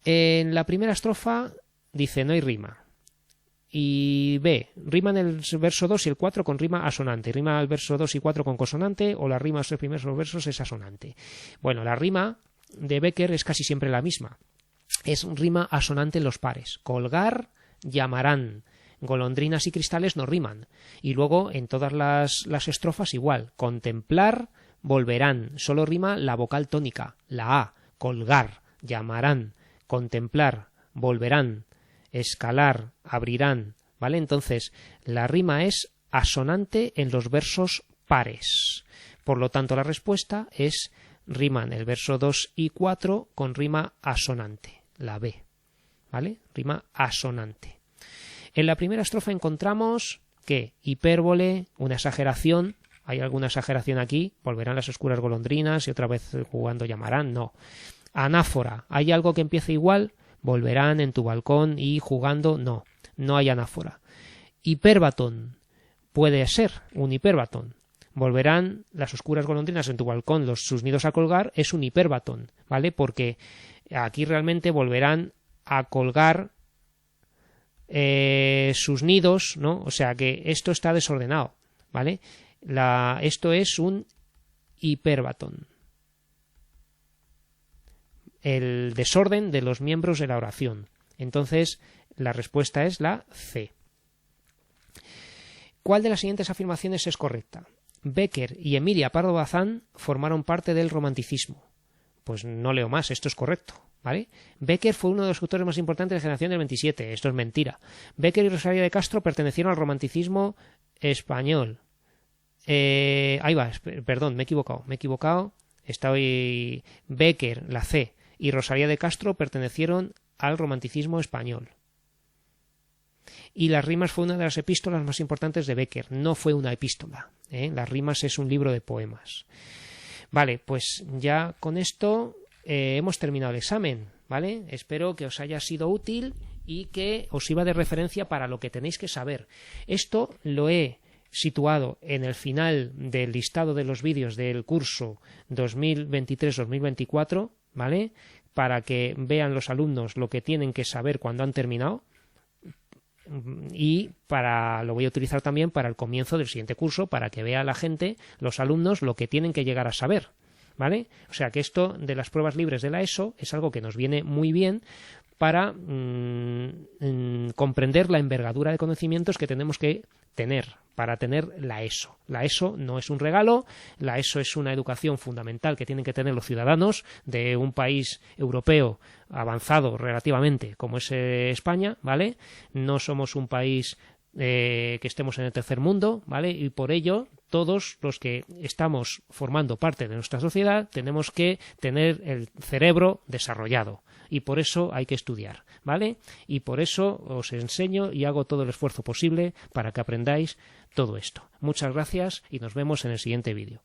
En la primera estrofa dice no hay rima. Y B, riman el verso 2 y el 4 con rima asonante. Rima el verso 2 y 4 con consonante, o la rima de los primeros versos es asonante. Bueno, la rima de Bécquer es casi siempre la misma. Es rima asonante en los pares. Colgar, llamarán. Golondrinas y cristales no riman. Y luego en todas las estrofas igual. Contemplar, volverán. Solo rima la vocal tónica, la A. Colgar, llamarán. Contemplar, volverán. Escalar, abrirán, ¿vale? Entonces, la rima es asonante en los versos pares. Por lo tanto, la respuesta es riman el verso 2 y 4 con rima asonante, la B, ¿vale? Rima asonante. En la primera estrofa encontramos que hipérbole, una exageración. ¿Hay alguna exageración aquí? Volverán las oscuras golondrinas y otra vez jugando llamarán. No. Anáfora. ¿Hay algo que empiece igual? Volverán en tu balcón y jugando. No. No hay anáfora. Hipérbatón. Puede ser un hipérbatón. Volverán las oscuras golondrinas en tu balcón, sus nidos a colgar, es un hipérbatón, ¿vale? Porque aquí realmente volverán a colgar sus nidos, ¿no? O sea que esto está desordenado, ¿vale? Esto es un hipérbatón. El desorden de los miembros de la oración. Entonces, la respuesta es la C. ¿Cuál de las siguientes afirmaciones es correcta? Bécquer y Emilia Pardo Bazán formaron parte del romanticismo. Pues no leo más, esto es correcto, ¿vale? Bécquer fue uno de los autores más importantes de la generación del 27, esto es mentira. Bécquer y Rosalía de Castro pertenecieron al romanticismo español. Ahí va, perdón, me he equivocado. Bécquer, la C, y Rosalía de Castro pertenecieron al romanticismo español. Y las rimas fue una de las epístolas más importantes de Bécquer, no fue una epístola, ¿eh? Las rimas es un libro de poemas. Vale, pues ya con esto hemos terminado el examen, ¿vale? Espero que os haya sido útil y que os sirva de referencia para lo que tenéis que saber. Esto lo he situado en el final del listado de los vídeos del curso 2023-2024, ¿vale? Para que vean los alumnos lo que tienen que saber cuando han terminado. Y lo voy a utilizar también para el comienzo del siguiente curso, para que vea la gente, los alumnos, lo que tienen que llegar a saber, ¿vale? O sea que esto de las pruebas libres de la ESO es algo que nos viene muy bien para comprender la envergadura de conocimientos que tenemos que tener para tener la ESO. La ESO no es un regalo, la ESO es una educación fundamental que tienen que tener los ciudadanos de un país europeo avanzado relativamente como es España, ¿vale? No somos un país que estemos en el tercer mundo, ¿vale? Y por ello todos los que estamos formando parte de nuestra sociedad tenemos que tener el cerebro desarrollado y por eso hay que estudiar, ¿vale? Y por eso os enseño y hago todo el esfuerzo posible para que aprendáis todo esto. Muchas gracias y nos vemos en el siguiente vídeo.